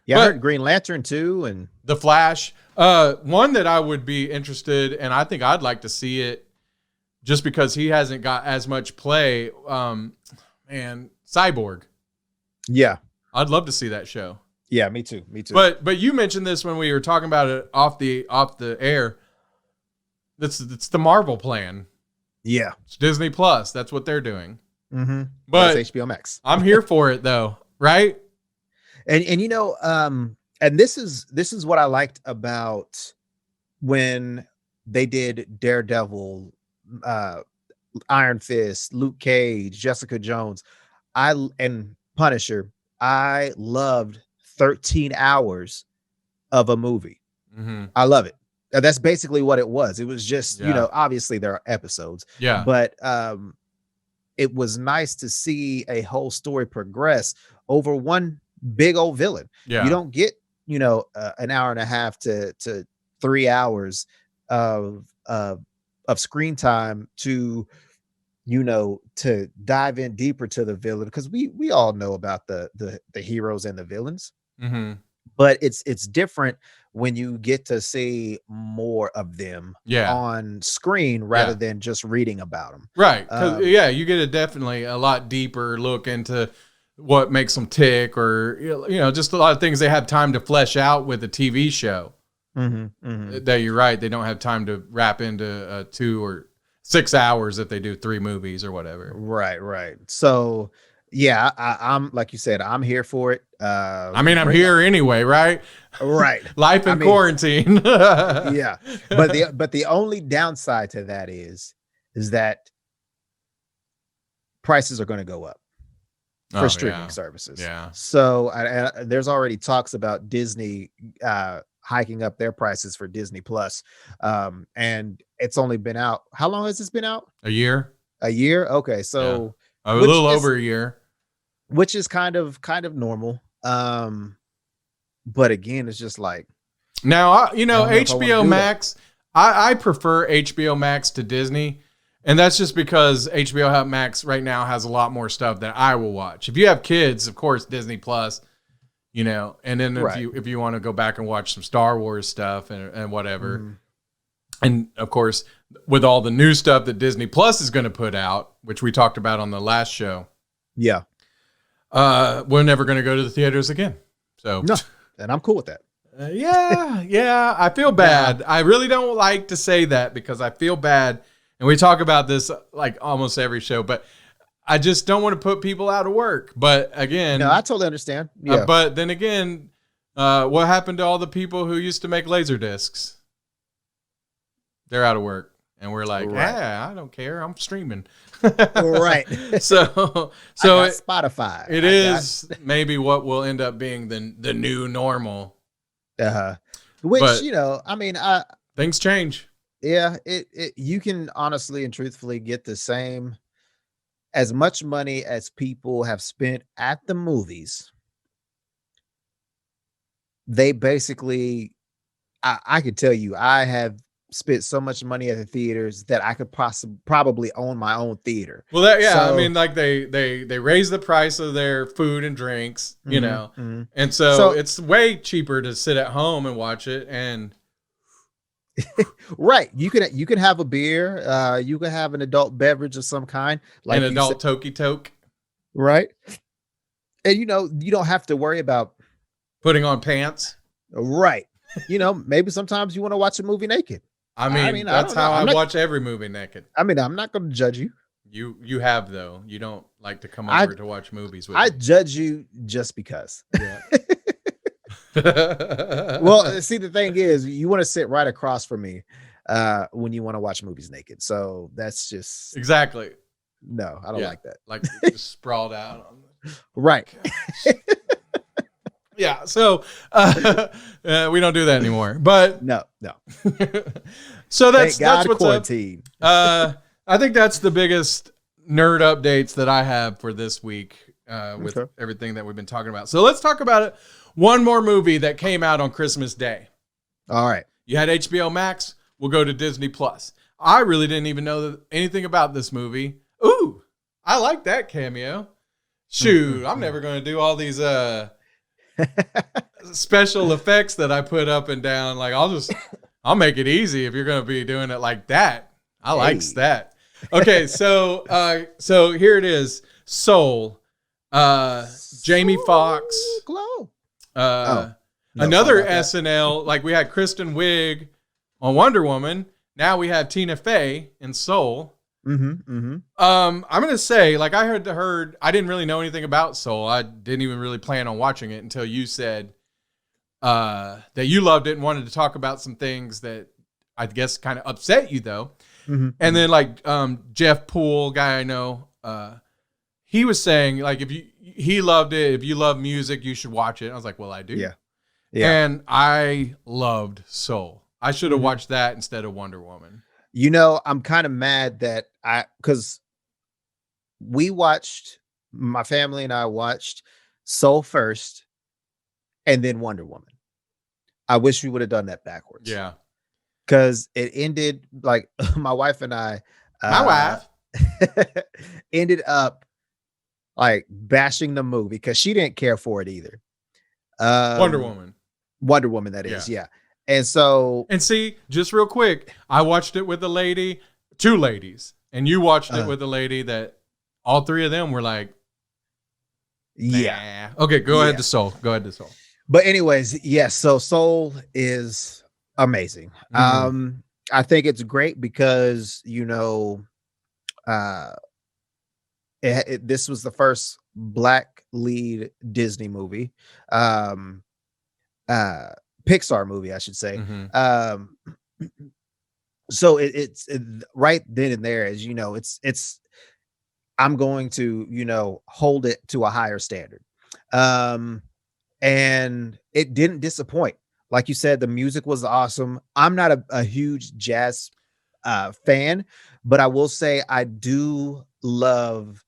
I heard Green Lantern too, and The Flash. One that I would be interested, and I think I'd like to see it, just because he hasn't got as much play. Cyborg. Yeah, I'd love to see that show. Yeah, me too. But you mentioned this when we were talking about it off the air. It's the Marvel plan. Yeah, it's Disney Plus. That's what they're doing. But that's HBO Max. I'm here for it though, right? And and this is what I liked about when they did Daredevil, Iron Fist, Luke Cage, Jessica Jones, and Punisher. I loved 13 hours of a movie. I love it. That's basically what it was. It was just, obviously there are episodes. Yeah. But it was nice to see a whole story progress over one big old villain. Yeah. You don't get, an hour and a half to 3 hours of screen time to dive in deeper to the villain, because we all know about the heroes and the villains. but it's different when you get to see more of them on screen rather than just reading about them. Right. Because you get definitely a lot deeper look into what makes them tick, or just a lot of things they have time to flesh out with a TV show. That you're right, they don't have time to wrap into 2 or 6 hours if they do 3 movies or whatever. Right. So yeah, I'm like you said, I'm here for it. I'm here anyway, right? Right. Life in quarantine. Yeah. But the only downside to that is that prices are going to go up for streaming services. Yeah. So there's already talks about Disney hiking up their prices for Disney Plus. And it's only been out. How long has this been out? A year. Okay. So a little over a year. Which is kind of normal. But again, it's just like now, HBO Max. I prefer HBO Max to Disney, and that's just because HBO Max right now has a lot more stuff that I will watch. If you have kids, of course, Disney Plus, and then if you want to go back and watch some Star Wars stuff and whatever, and of course, with all the new stuff that Disney Plus is going to put out, which we talked about on the last show. Yeah. We're never going to go to the theaters again. So no, and I'm cool with that. Yeah. I feel bad. I really don't like to say that because I feel bad. And we talk about this like almost every show, but I just don't want to put people out of work. But again, no, I totally understand. Yeah. But then again, what happened to all the people who used to make laser discs? They're out of work. And we're like, I don't care. I'm streaming. Right. So Spotify. It is maybe what will end up being the new normal. Which, but things change. Yeah, you can honestly and truthfully get the same as much money as people have spent at the movies. They basically, I could tell you, I have spent so much money at the theaters that I could probably own my own theater. Well, they raise the price of their food and drinks, and so it's way cheaper to sit at home and watch it. And right, you can have a beer, you can have an adult beverage of some kind, like an adult tokey toke, right? And you don't have to worry about putting on pants, right? Maybe sometimes you want to watch a movie naked. I mean that's how I watch every movie naked. I'm not going to judge you. You have, though. You don't like to come over to watch movies with me. I judge you just because. Yeah. Well, see, the thing is, you want to sit right across from me when you want to watch movies naked. So that's just exactly. No, I don't like that. Like just sprawled out. Right. Yeah, so we don't do that anymore. But no. So that's what's quarantine. Up. I think that's the biggest nerd updates that I have for this week with everything that we've been talking about. So let's talk about it. One more movie that came out on Christmas Day. All right. You had HBO Max. We'll go to Disney Plus. I really didn't even know anything about this movie. Ooh, I like that cameo. Shoot, I'm never going to do all these special effects that I put up and down. Like I'll make it easy if you're going to be doing it like that. I likes that. Okay, so here it is. Soul. Jamie Foxx. Glow. Another SNL. Like we had Kristen Wiig on Wonder Woman. Now we have Tina Fey in Soul. I'm gonna say, like, I heard I didn't really know anything about Soul. I didn't even really plan on watching it until you said that you loved it and wanted to talk about some things that I guess kind of upset you though. And then like Jeff Poole, guy I know, he was saying like he loved it. If you love music, you should watch it. I was like, well, I do. Yeah. And I loved Soul. I should have watched that instead of Wonder Woman. I'm kind of mad that because my family and I watched Soul first and then Wonder Woman. I wish we would have done that backwards. Yeah. Because it ended like my wife and I ended up like bashing the movie because she didn't care for it either. Wonder Woman. Wonder Woman, that is, yeah. And so, and see, just real quick, I watched it with a lady, 2 ladies, and you watched it with a lady that all 3 of them were like, nah. yeah. Okay, go ahead to Soul. Go ahead to Soul. But anyways, yes. So Soul is amazing. I think it's great because, you know, this was the first Black lead Disney movie, Pixar movie, I should say. So it's right then and there, as you know, it's I'm going to, you know, hold it to a higher standard. And it didn't disappoint. Like you said, the music was awesome. I'm not a huge jazz fan, but I will say I do love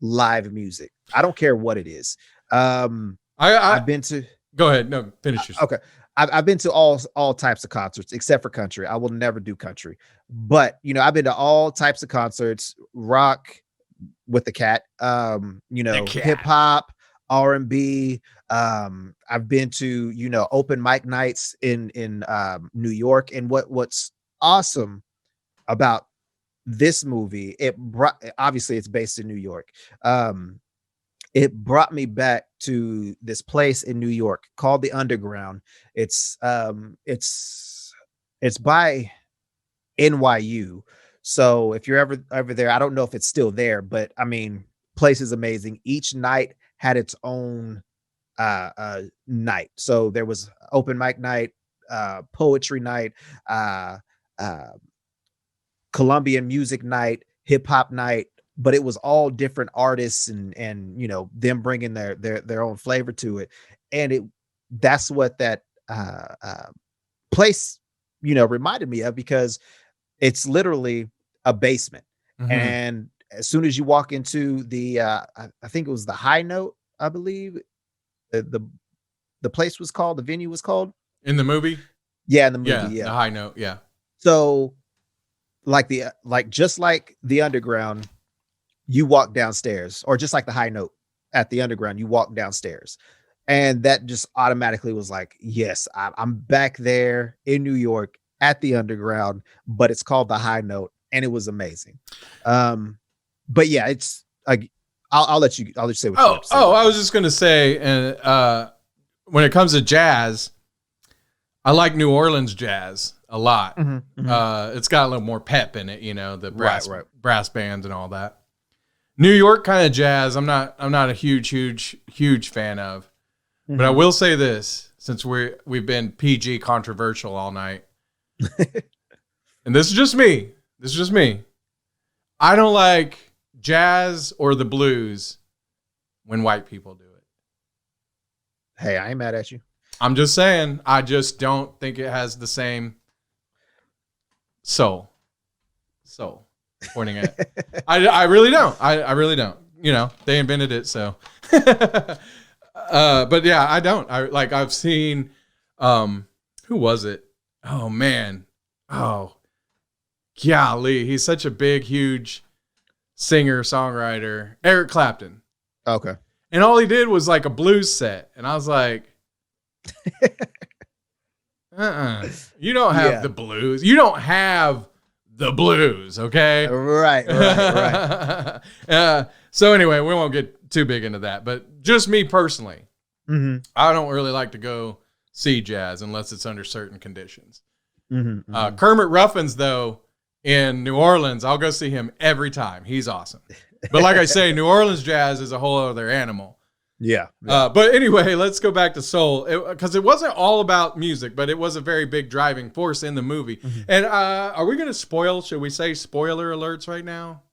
live music. I don't care what it is. I've been to. Go ahead. No, finish yourself. Okay. I've been to all types of concerts except for country. I will never do country, but you know, I've been to all types of concerts, rock with the cat, you know, hip hop, R&B. I've been to, you know, open mic nights in New York. And what's awesome about this movie, obviously it's based in New York. It brought me back to this place in New York called the Underground. It's by NYU. So if you're ever there, I don't know if it's still there, but I mean, place is amazing. Each night had its own night. So there was open mic night, poetry night, Colombian music night, hip hop night, but it was all different artists and you know, them bringing their own flavor to it. And that's what that place, you know, reminded me of, because it's literally a basement. And as soon as you walk into the I think it was the High Note, I believe the place was called, the venue was called in the movie. Yeah, in the movie. Yeah, the High Note. Yeah. So just like the Underground, you walk downstairs, or just like the High Note at the Underground, you walk downstairs. And that just automatically was like, yes, I'm back there in New York at the Underground, but it's called the High Note, and it was amazing. But yeah, it's like, I'll let you say what you have to say. I was just going to say, when it comes to jazz, I like New Orleans jazz a lot. It's got a little more pep in it, you know, the brass bands and all that. New York kind of jazz, I'm not a huge fan of. But I will say this, since we've been PG controversial all night, and this is just me. I don't like jazz or the blues when white people do it. Hey, I ain't mad at you. I'm just saying, I just don't think it has the same soul. Pointing at it. I really don't. I really don't. You know, they invented it, so. But yeah, I don't. I've seen, who was it? Oh man. Oh, golly. He's such a big, huge singer, songwriter. Eric Clapton. Okay. And all he did was like a blues set. And I was like, you don't have the blues. You don't have the blues. Okay. Right. So anyway, we won't get too big into that, but just me personally, I don't really like to go see jazz unless it's under certain conditions. Kermit Ruffins, though, in New Orleans, I'll go see him every time. He's awesome. But like I say, New Orleans jazz is a whole other animal. Yeah. But anyway, let's go back to Soul, because it wasn't all about music, but it was a very big driving force in the movie. And are we going to spoil? Should we say spoiler alerts right now?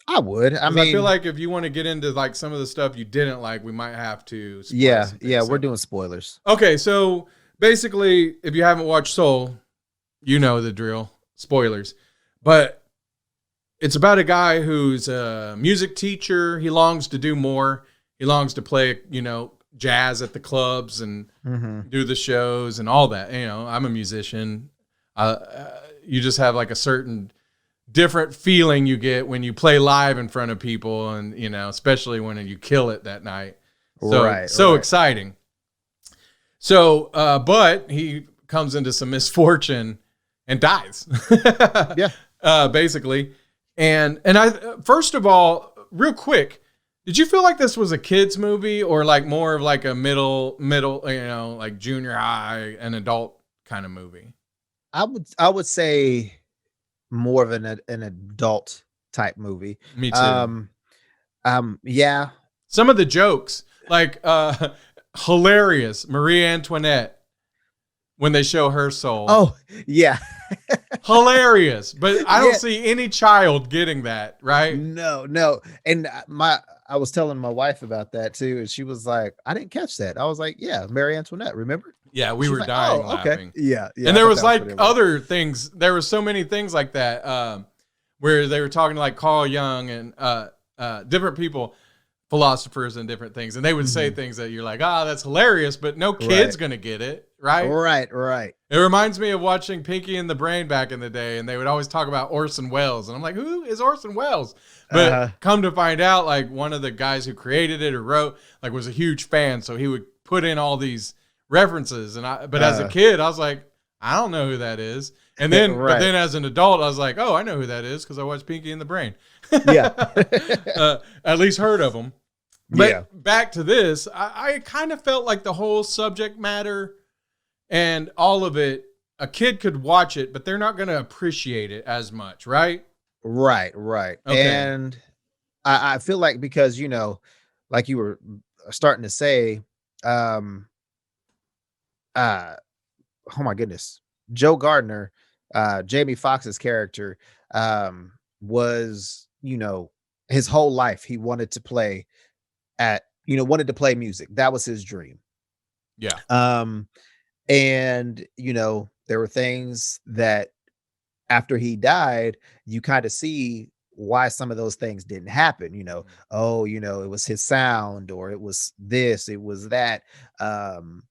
I would. I mean, I feel like if you want to get into like some of the stuff you didn't like, we might have to. Yeah. We're doing spoilers. Okay, so basically, if you haven't watched Soul, you know the drill. Spoilers, but it's about a guy who's a music teacher. He longs to do more. He longs to play, you know, jazz at the clubs and do the shows and all that. You know, I'm a musician. You just have like a certain different feeling you get when you play live in front of people, and you know, especially when you kill it that night. So exciting. So, but he comes into some misfortune and dies. Yeah. Basically. And I, first of all, real quick, did you feel like this was a kid's movie or like more of like a middle, like junior high and adult kind of movie? I would say more of an adult type movie. Me too. Yeah. Some of the jokes, like hilarious Marie Antoinette when they show her soul. Oh, yeah. Hilarious. But I don't see any child getting that, right? No. And I was telling my wife about that too, and she was like, I didn't catch that. I was like, yeah, Marie Antoinette, remember? Yeah, we were like, dying laughing. Okay. Yeah. And there was like other things. There were so many things like that where they were talking to like Carl Jung and different people, philosophers and different things. And they would say things that you're like, that's hilarious, but no kid's going to get it. Right. It reminds me of watching Pinky and the Brain back in the day. And they would always talk about Orson Welles. And I'm like, who is Orson Welles? But come to find out, like one of the guys who created it or wrote, like was a huge fan. So he would put in all these references. But as a kid, I was like, I don't know who that is. And then, but then as an adult, I was like, oh, I know who that is because I watched Pinky and the Brain. Yeah. At least heard of them. But back to this, I kind of felt like the whole subject matter and all of it, a kid could watch it, but they're not going to appreciate it as much, right? Right. Okay. And I feel like because, like you were starting to say, oh my goodness, Joe Gardner, Jamie Foxx's character, was, his whole life he wanted to play music. That was his dream. Yeah. And there were things that after he died, you kind of see why some of those things didn't happen. It was his sound, or it was this, it was that. So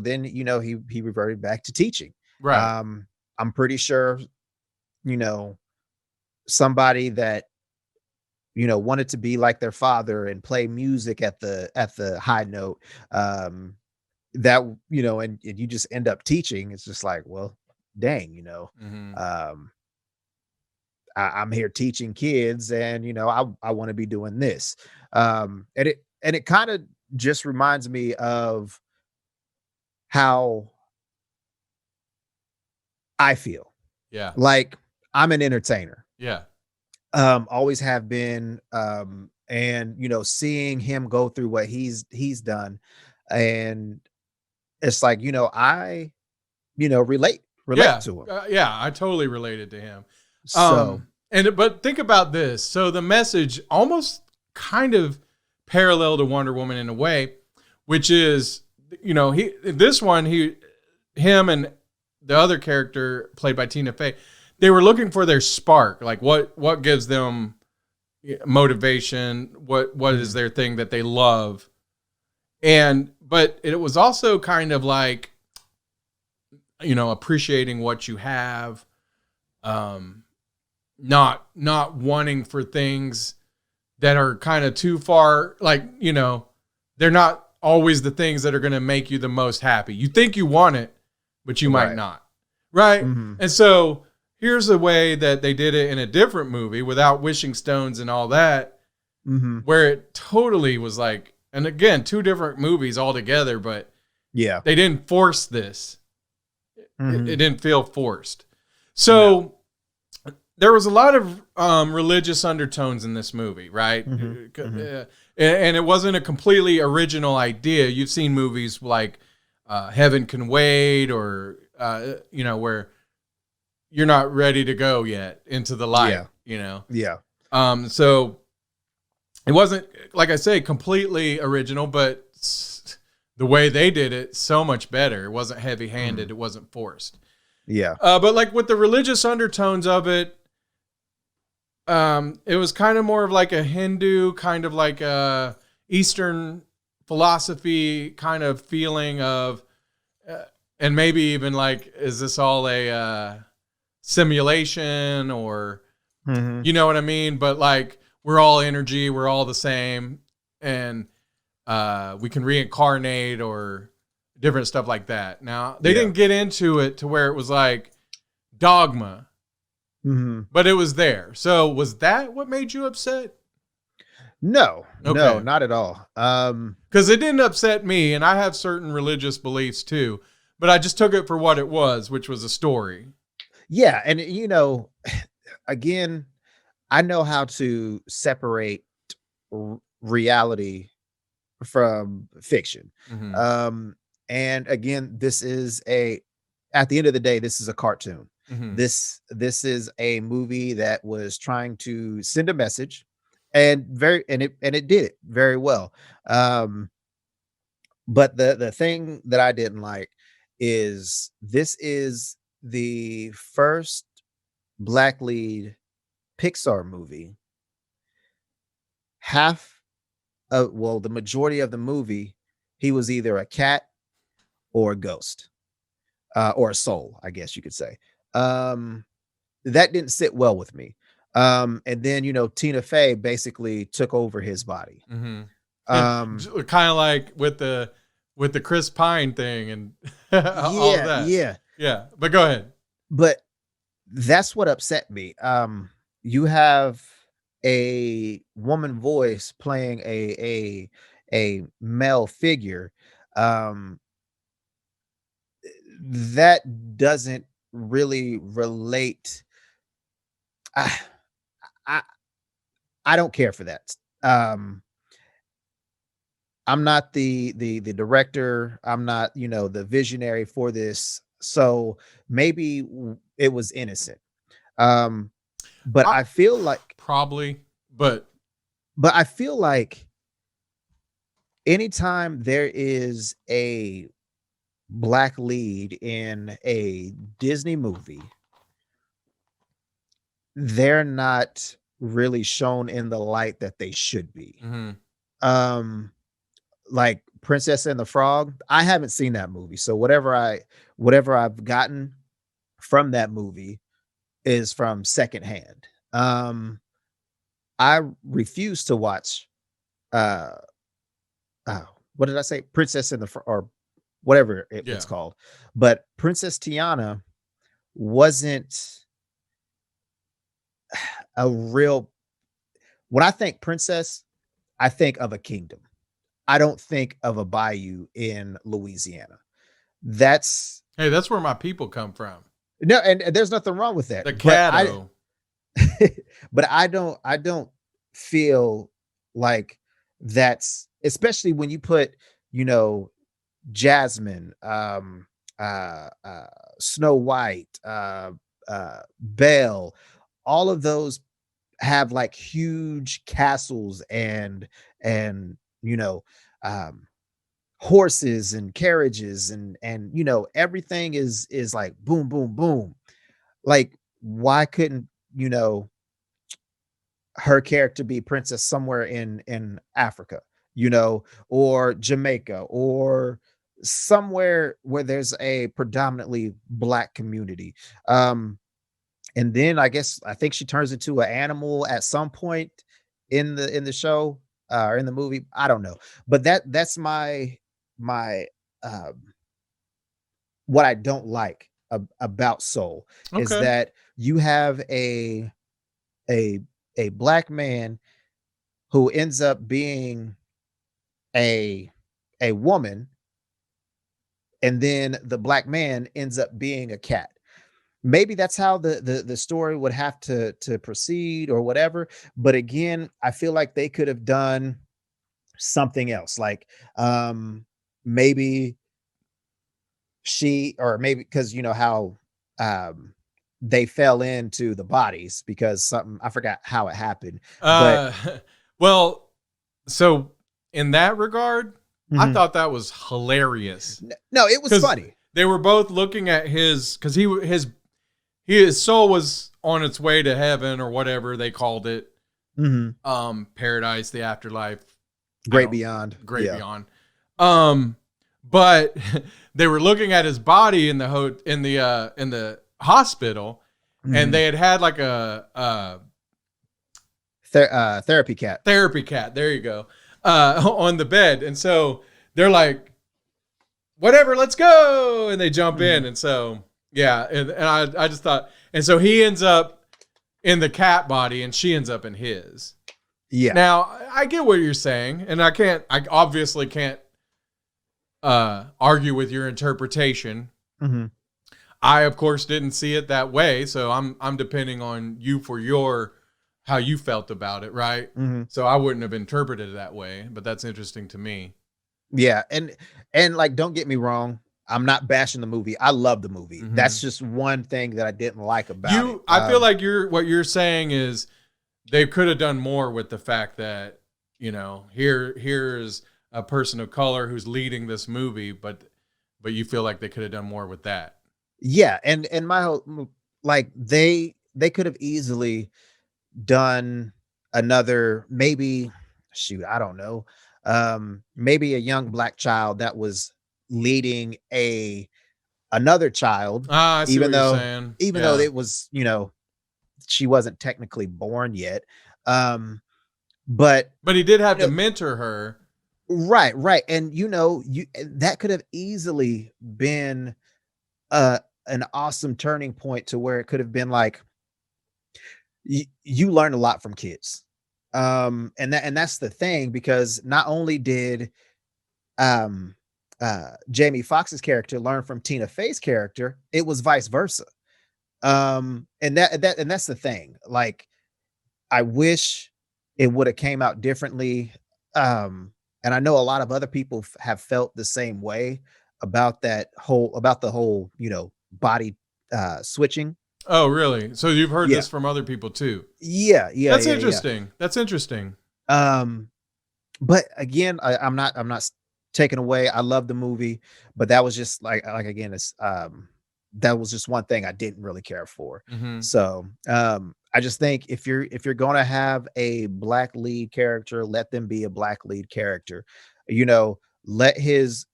then he reverted back to teaching. Right. I'm pretty sure somebody that wanted to be like their father and play music at the high note, that and you just end up teaching. It's just like, well, dang, I'm here teaching kids, and I want to be doing this. And it kind of just reminds me of how I feel. Yeah. Like I'm an entertainer. Yeah. Always have been. And seeing him go through what he's done, and it's like, I relate to him. Yeah, I totally related to him. So, but think about this. So the message almost kind of parallel to Wonder Woman in a way, which is, him and the other character played by Tina Fey, they were looking for their spark. Like what gives them motivation? What is their thing that they love? But it was also kind of like, appreciating what you have, not wanting for things that are kind of too far. Like, they're not always the things that are going to make you the most happy. You think you want it, but you might not. Right. Mm-hmm. And so here's a way that they did it in a different movie without wishing stones and all that, where it totally was like, and again, two different movies altogether, but they didn't force this. It didn't feel forced. So there was a lot of religious undertones in this movie, right? And it wasn't a completely original idea. You've seen movies like Heaven Can Wait, or, where you're not ready to go yet into the light, So it wasn't, like I say, completely original, but the way they did it, so much better. It wasn't heavy-handed. It wasn't forced. Yeah. But like with the religious undertones of it, it was kind of more of like a Hindu, kind of like a Eastern philosophy kind of feeling of, and maybe even like, is this all a simulation, or, you know what I mean? But like, we're all energy, we're all the same, and we can reincarnate, or different stuff like that. Now, they didn't get into it to where it was like dogma, but it was there. So was that what made you upset? No, not at all. Because it didn't upset me, and I have certain religious beliefs too, but I just took it for what it was, which was a story. Yeah, and again, I know how to separate reality from fiction. And again, this is at the end of the day, this is a cartoon. This is a movie that was trying to send a message, and it did it very well. But the thing that I didn't like is this is the first Black lead Pixar movie. The majority of the movie, he was either a cat or a ghost, or a soul, I guess you could say. That didn't sit well with me. And then, Tina Fey basically took over his body. Kind of like with the Chris Pine thing and all of that. Yeah. But go ahead. But that's what upset me. You have a woman voice playing a male figure. That doesn't really relate. I don't care for that. I'm not the director. I'm not, the visionary for this. So maybe it was innocent. But I feel like probably, but I feel like anytime there is a Black lead in a Disney movie, they're not really shown in the light that they should be. Like Princess and the Frog, I haven't seen that movie. So whatever I've gotten from that movie is from secondhand. I refuse to watch what did I say? Princess in the or whatever it's called. But Princess Tiana wasn't a real. When I think princess, I think of a kingdom. I don't think of a bayou in Louisiana. That's where my people come from. No, and there's nothing wrong with that. The Caddo. But I don't feel like that's, especially when you put, Jasmine, Snow White, Belle, all of those have like huge castles and horses and carriages and everything is like boom, boom, boom. Like, why couldn't, her character be princess somewhere in Africa, or Jamaica, or somewhere where there's a predominantly Black community. And then I think she turns into an animal at some point in the show, or in the movie. I don't know, but that's my what I don't like about Soul is that you have a Black man who ends up being a woman, and then the Black man ends up being a cat. Maybe that's how the story would have to proceed or whatever. But again, I feel like they could have done something else. Like maybe because how they fell into the bodies because I forgot how it happened. Well, so in that regard, I thought that was hilarious. No, it was funny. They were both looking at because his soul was on its way to heaven or whatever they called it. Paradise, the afterlife, great beyond. But they were looking at his body in the hospital, and they had like a therapy cat. There you go. On the bed, and so they're like, whatever, let's go. And they jump in. And so, yeah. And I just thought, and so he ends up in the cat body and she ends up in his. Yeah. Now, I get what you're saying. And I obviously can't argue with your interpretation. Mm-hmm. I, of course, didn't see it that way. So I'm depending on you for how you felt about it. Right. Mm-hmm. So I wouldn't have interpreted it that way, but that's interesting to me. Yeah. And like, don't get me wrong. I'm not bashing the movie. I love the movie. Mm-hmm. That's just one thing that I didn't like about it. I feel like what you're saying is they could have done more with the fact that, here's a person of color who's leading this movie, but you feel like they could have done more with that. Yeah. And my whole, like, they could have easily done another, maybe, shoot, I don't know. Maybe a young black child that was leading another child, I see even what you're though saying. though it was, she wasn't technically born yet. But he did have to mentor her. Right. And that could have easily been an awesome turning point to where it could have been like, you learn a lot from kids. And that's the thing, because not only did Jamie Foxx's character learn from Tina Fey's character, it was vice versa. And that's the thing. Like, I wish it would have came out differently. And I know a lot of other people have felt the same way about the whole, body switching. Oh, really? So you've heard this from other people too? Yeah. That's interesting. Yeah. That's interesting. But again, I'm not taken away. I love the movie, but that was just like again, it's that was just one thing I didn't really care for. Mm-hmm. So I just think if you're going to have a black lead character, let them be a black lead character. Let his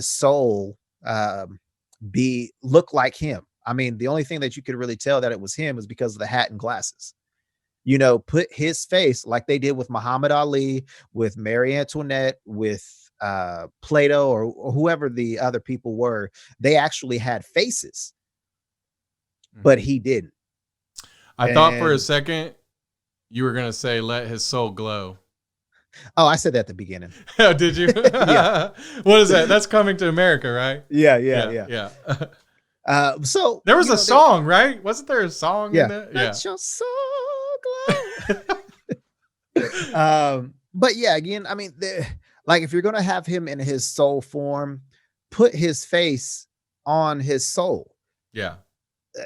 soul look like him. I mean, the only thing that you could really tell that it was him is because of the hat and glasses. Put his face like they did with Muhammad Ali, with Marie Antoinette, with Plato, or whoever the other people were. They actually had faces, but he didn't. I thought for a second you were going to say, let his soul glow. Oh, I said that at the beginning. Did you? Yeah. What is that? That's Coming to America, right? Yeah. So there was a song, right? Wasn't there a song in there? Let your soul glow. But yeah, again, I mean, like, if you're going to have him in his soul form, put his face on his soul. Yeah.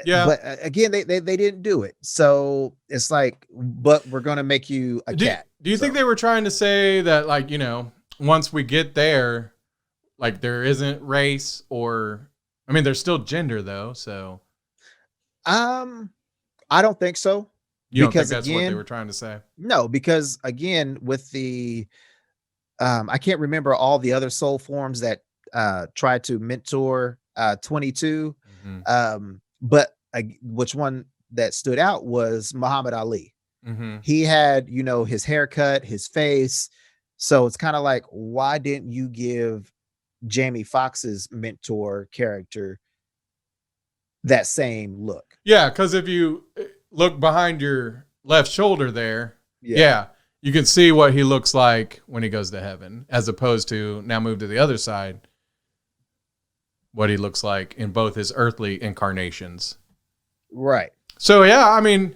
But again, they didn't do it. So it's like, but we're going to make you a cat. Do you think they were trying to say that, like, once we get there, like, there isn't race, or, I mean, there's still gender though. So, I don't think so. You don't think that's what they were trying to say? No, because again, with the, I can't remember all the other soul forms that tried to mentor 22. Mm-hmm. But which one that stood out was Muhammad Ali. Mm-hmm. He had, his haircut, his face. So it's kind of like, why didn't you give Jamie Foxx's mentor character that same look? Yeah, because if you look behind your left shoulder there, you can see what he looks like when he goes to heaven, as opposed to, now move to the other side, what he looks like in both his earthly incarnations. Right. So, yeah, I mean,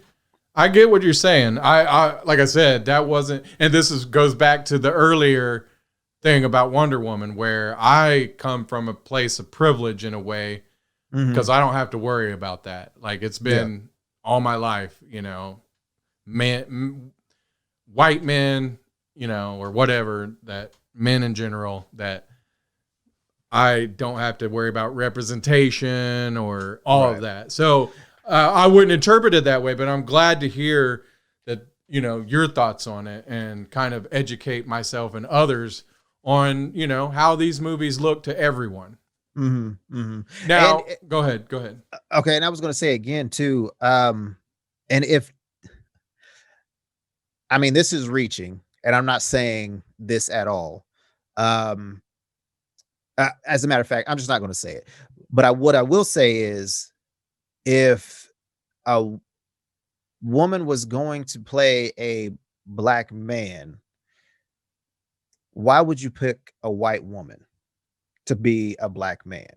I get what you're saying. I like I said, that wasn't, and this goes back to the earlier thing about Wonder Woman, where I come from a place of privilege in a way, because I don't have to worry about that. Like, it's been all my life, white men, or whatever, that men in general, that I don't have to worry about representation or all of that. So I wouldn't interpret it that way, but I'm glad to hear that, your thoughts on it, and kind of educate myself and others on, how these movies look to everyone. Now, go ahead. Okay. And I was going to say again too, and this is reaching, and I'm not saying this at all. As a matter of fact, I'm just not going to say it. But what I will say is, if a woman was going to play a black man, why would you pick a white woman to be a black man?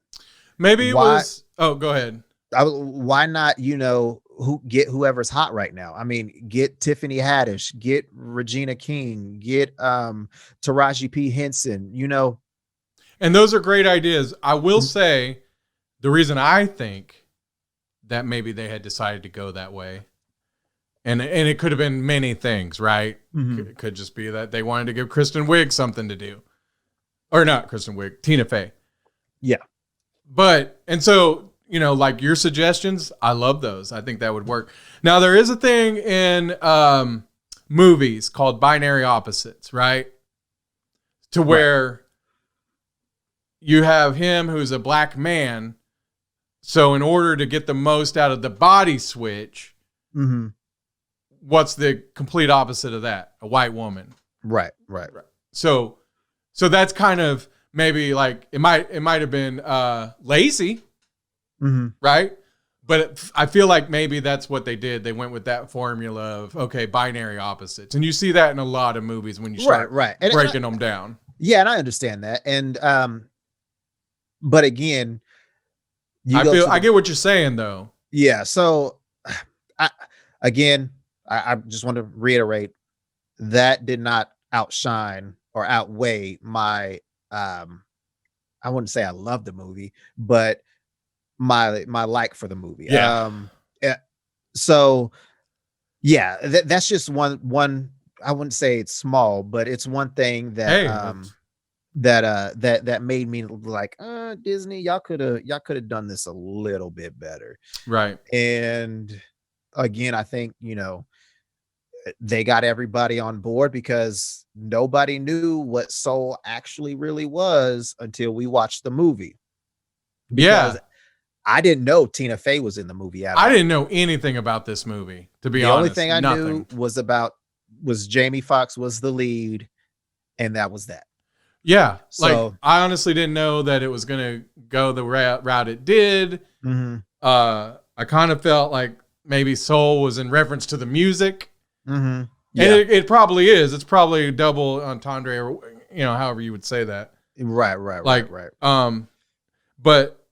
Maybe it was. Oh, go ahead. Why not, get whoever's hot right now? I mean, get Tiffany Haddish, get Regina King, get Taraji P. Henson, And those are great ideas. I will say the reason I think that maybe they had decided to go that way, and it could have been many things, right? Mm-hmm. It could just be that they wanted to give Kristen Wiig something to do. Or not Kristen Wiig, Tina Fey. Yeah. And so, like your suggestions, I love those. I think that would work. Now, there is a thing in movies called binary opposites, right? To where you have him who's a black man. So in order to get the most out of the body switch, what's the complete opposite of that? A white woman. Right. So that's kind of maybe like it might have been lazy, right? But I feel like maybe that's what they did. They went with that formula of, okay, binary opposites. And you see that in a lot of movies when you start breaking them down. Yeah, and I understand that. And but again, I get what you're saying though. Yeah. So I just want to reiterate that did not outshine or outweigh my I wouldn't say I love the movie, but my like for the movie. Yeah. So yeah, that's just one. I wouldn't say it's small, but it's one thing that that made me like, Disney, y'all could have done this a little bit better. Right. And again, I think, they got everybody on board because nobody knew what Soul actually really was until we watched the movie. Because I didn't know Tina Fey was in the movie. I didn't know anything about this movie, to be honest. The only thing I knew was Jamie Foxx was the lead, and that was that. Yeah. So, I honestly didn't know that it was going to go the route it did. I kind of felt like maybe Soul was in reference to the music. Yeah. And it probably is. It's probably a double entendre, or however you would say that. Right. But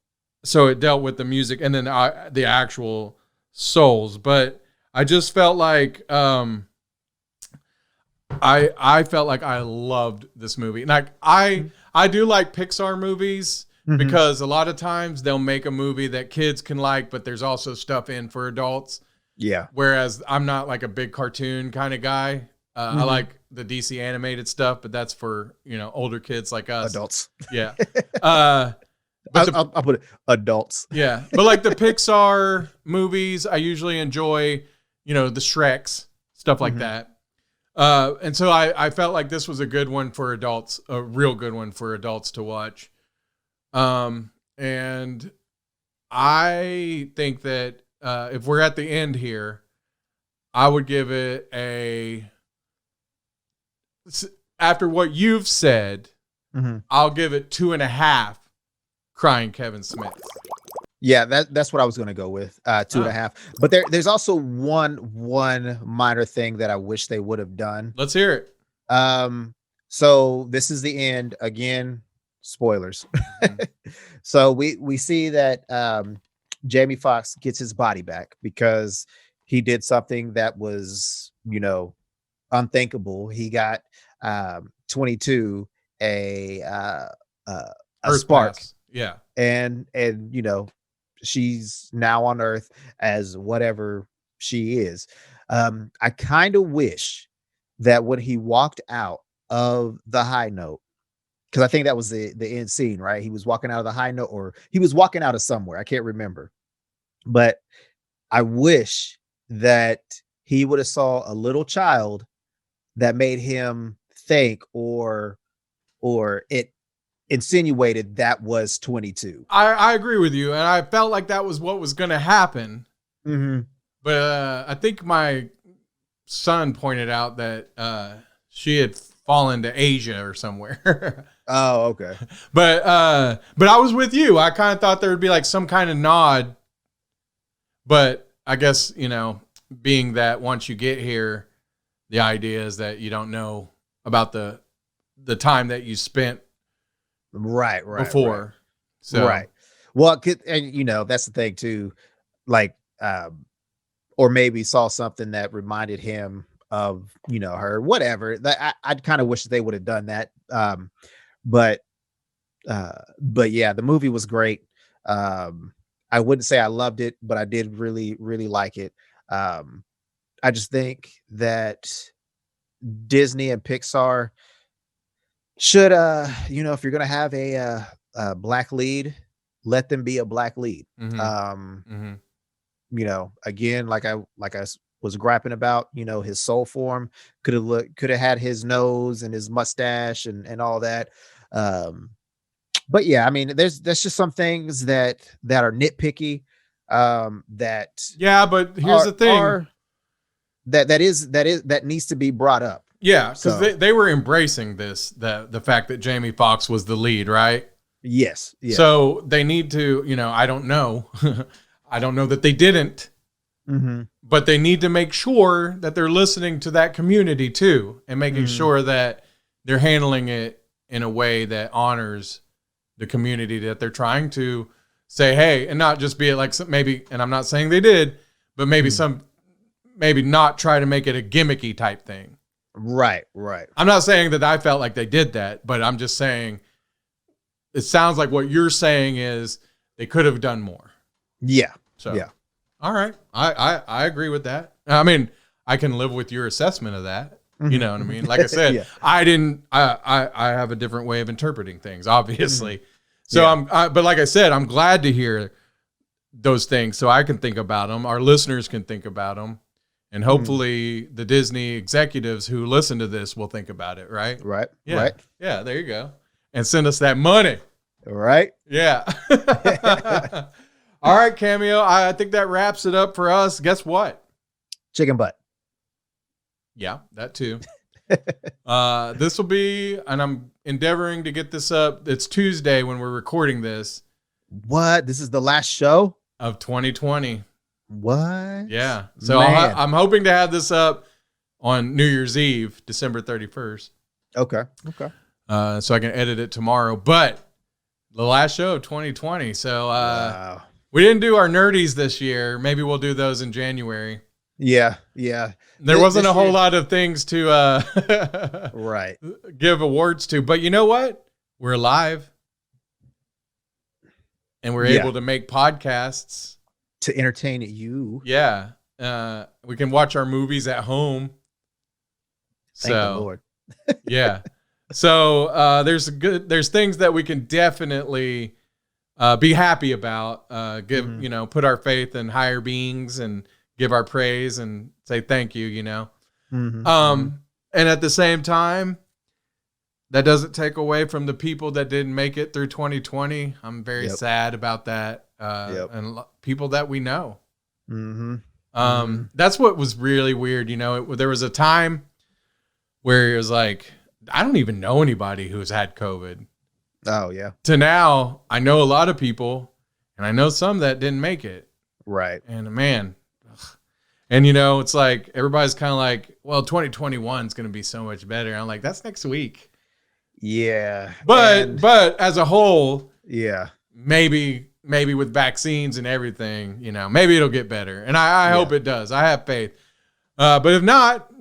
so it dealt with the music and then the actual souls. But I just felt like I felt like I loved this movie. Like I do like Pixar movies because a lot of times they'll make a movie that kids can like, but there's also stuff in for adults. Yeah. Whereas I'm not like a big cartoon kind of guy. I like the DC animated stuff, but that's for, older kids like us. Adults. Yeah. I'll put it adults. Yeah. But like the Pixar movies, I usually enjoy, the Shreks, stuff like that. And so I felt like this was a good one for adults, a real good one for adults to watch. And I think that if we're at the end here, I would give it after what you've said, I'll give it 2.5 crying Kevin Smith. Yeah, that's what I was going to go with, 2.5. But there's also one minor thing that I wish they would have done. Let's hear it. So this is the end again. Spoilers. So we see that Jamie Foxx gets his body back because he did something that was, unthinkable. He got 22 a spark. Pass. Yeah. And she's now on Earth as whatever she is. I kind of wish that when he walked out of the high note, because I think that was the end scene, right? He was walking out of the high note, or he was walking out of somewhere. I can't remember. But I wish that he would have saw a little child that made him think or it insinuated that was 22. I agree with you. And I felt like that was what was going to happen. But I think my son pointed out that she had fallen to Asia or somewhere. Oh, okay. But I was with you. I kind of thought there would be like some kind of nod, but I guess, being that once you get here, the idea is that you don't know about the time that you spent right before. Right. So right. Well, and that's the thing too, like, or maybe saw something that reminded him of, her, whatever. That I kind of wish they would have done that. But yeah, the movie was great. I wouldn't say I loved it, but I did really, really like it. I just think that Disney and Pixar should, if you're going to have a black lead, let them be a black lead. Mm-hmm. Again, like I was grapping about, his soul form could have had his nose and his mustache and all that. But yeah, I mean, there's just some things that are nitpicky. But here's the thing that needs to be brought up. Yeah, because they were embracing this, the fact that Jamie Foxx was the lead, right? Yes. Yeah. So they need to, I don't know. I don't know that they didn't, but they need to make sure that they're listening to that community too, and making sure that they're handling it in a way that honors the community that they're trying to say, hey, and not just be it like maybe, and I'm not saying they did, but maybe maybe not try to make it a gimmicky type thing. Right. I'm not saying that I felt like they did that, but I'm just saying it sounds like what you're saying is they could have done more. Yeah. So, yeah. All right. I agree with that. I mean, I can live with your assessment of that. You know what I mean? Like I said, yeah. I have a different way of interpreting things, obviously. So but like I said, I'm glad to hear those things so I can think about them. Our listeners can think about them. And hopefully the Disney executives who listen to this will think about it, right? Right. Yeah. Right. Yeah, there you go. And send us that money. Right. Yeah. All right, Cameo. I think that wraps it up for us. Guess what? Chicken butt. Yeah, that too. This will be, and I'm endeavoring to get this up. It's Tuesday when we're recording this. What? This is the last show of 2020. What? Yeah. So I'm hoping to have this up on New Year's Eve, December 31st. Okay. So I can edit it tomorrow. But the last show of 2020. So wow. We didn't do our nerdies this year. Maybe we'll do those in January. Yeah. There wasn't a whole lot of things to right. give awards to. But you know what? We're alive. And we're able to make podcasts. To entertain you. Yeah. We can watch our movies at home. Thank the Lord. Yeah. So there's things that we can definitely be happy about. Put our faith in higher beings and give our praise and say thank you, And at the same time, that doesn't take away from the people that didn't make it through 2020. I'm very sad about that. And people that we know. That's what was really weird. There was a time where it was like, I don't even know anybody who's had COVID. Oh yeah. To now, I know a lot of people and I know some that didn't make it. Right. And man, and it's like, everybody's kind of like, well, 2021 is going to be so much better. I'm like, that's next week. Yeah. But as a whole, maybe with vaccines and everything, maybe it'll get better. And I hope it does. I have faith. But if not,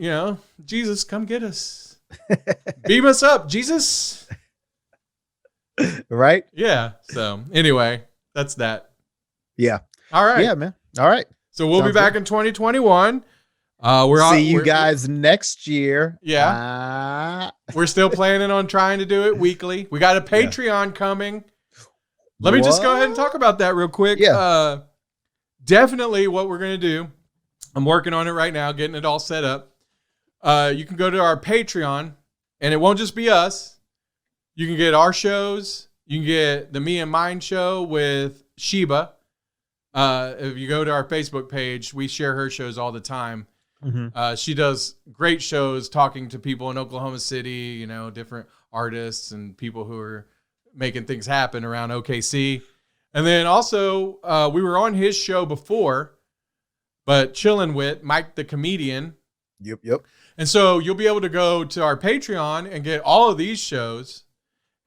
Jesus, come get us. Beam us up, Jesus. Right? Yeah. So anyway, that's that. Yeah. All right. Yeah, man. All right. So we'll be back in 2021. See you guys next year. Yeah. We're still planning on trying to do it weekly. We got a Patreon coming. Let me just go ahead and talk about that real quick. Yeah. Definitely what we're going to do. I'm working on it right now, getting it all set up. You can go to our Patreon, and it won't just be us. You can get our shows. You can get the Me and Mine show with Sheba. If you go to our Facebook page, we share her shows all the time. She does great shows talking to people in Oklahoma City, different artists and people who are making things happen around OKC. And then also, we were on his show before, but chilling with Mike the Comedian. Yep. And so you'll be able to go to our Patreon and get all of these shows.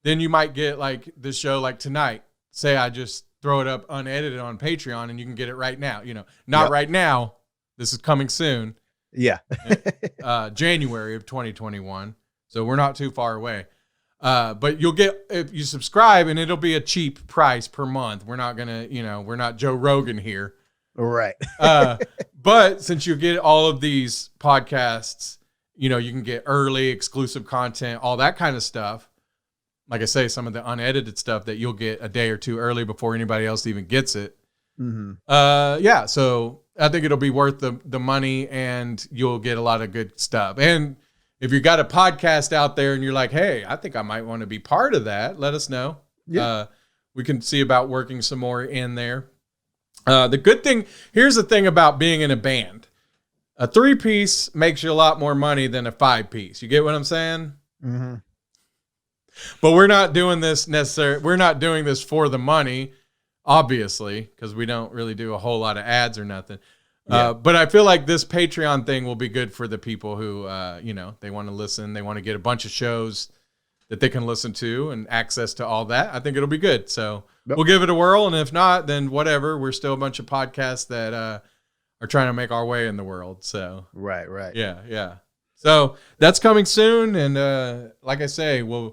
Then you might get like this show like tonight. Say I just throw it up unedited on Patreon and you can get it right now. Not right now. This is coming soon. Yeah. January of 2021. So we're not too far away. But you'll get, if you subscribe, and it'll be a cheap price per month. We're not going to, we're not Joe Rogan here. Right. But since you get all of these podcasts, you can get early exclusive content, all that kind of stuff. Like I say, some of the unedited stuff that you'll get a day or two early before anybody else even gets it. Yeah. So I think it'll be worth the money, and you'll get a lot of good stuff. And if you got a podcast out there and you're like, hey, I think I might want to be part of that, let us know. Yeah. We can see about working some more in there. The good thing, here's the thing about being in a band. A 3-piece makes you a lot more money than a 5-piece. You get what I'm saying? Mm-hmm. But we're not doing this necessarily. We're not doing this for the money, obviously, because we don't really do a whole lot of ads or nothing. Yeah. But I feel like this Patreon thing will be good for the people who, they want to listen. They want to get a bunch of shows that they can listen to and access to all that. I think it'll be good. So we'll give it a whirl. And if not, then whatever. We're still a bunch of podcasts that are trying to make our way in the world. So right. Yeah. So that's coming soon. And like I say, when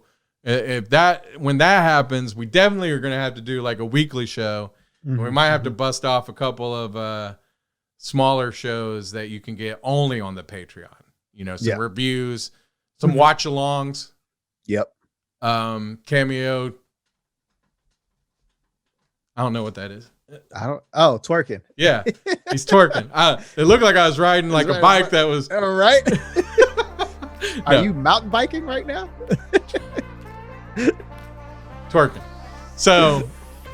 that happens, we definitely are going to have to do like a weekly show. Mm-hmm. We might have to bust off a couple of smaller shows that you can get only on the Patreon. Some reviews, some watch-alongs. Yep. Cameo. I don't know what that is. Twerking. Yeah, he's twerking. It looked like I was riding like a bike that was. All right. Are you mountain biking right now? Twerking. So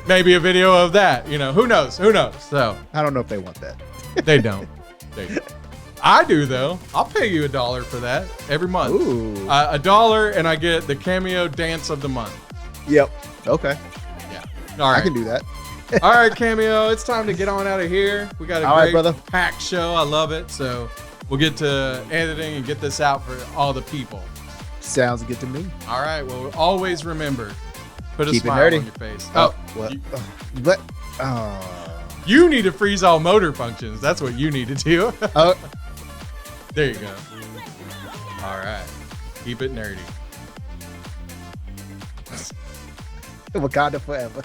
maybe a video of that. Who knows? So I don't know if they want that. They don't. I do though. I'll pay you $1 for that every month. Ooh. $1, and I get the Cameo Dance of the Month. Yep. Okay. Yeah. All right. I can do that. All right, Cameo. It's time to get on out of here. We got a great packed show. I love it. So we'll get to editing and get this out for all the people. Sounds good to me. All right. Well, always remember, put Keep a smile on your face. You need to freeze all motor functions. That's what you need to do. There you go. All right. Keep it nerdy. Wakanda forever.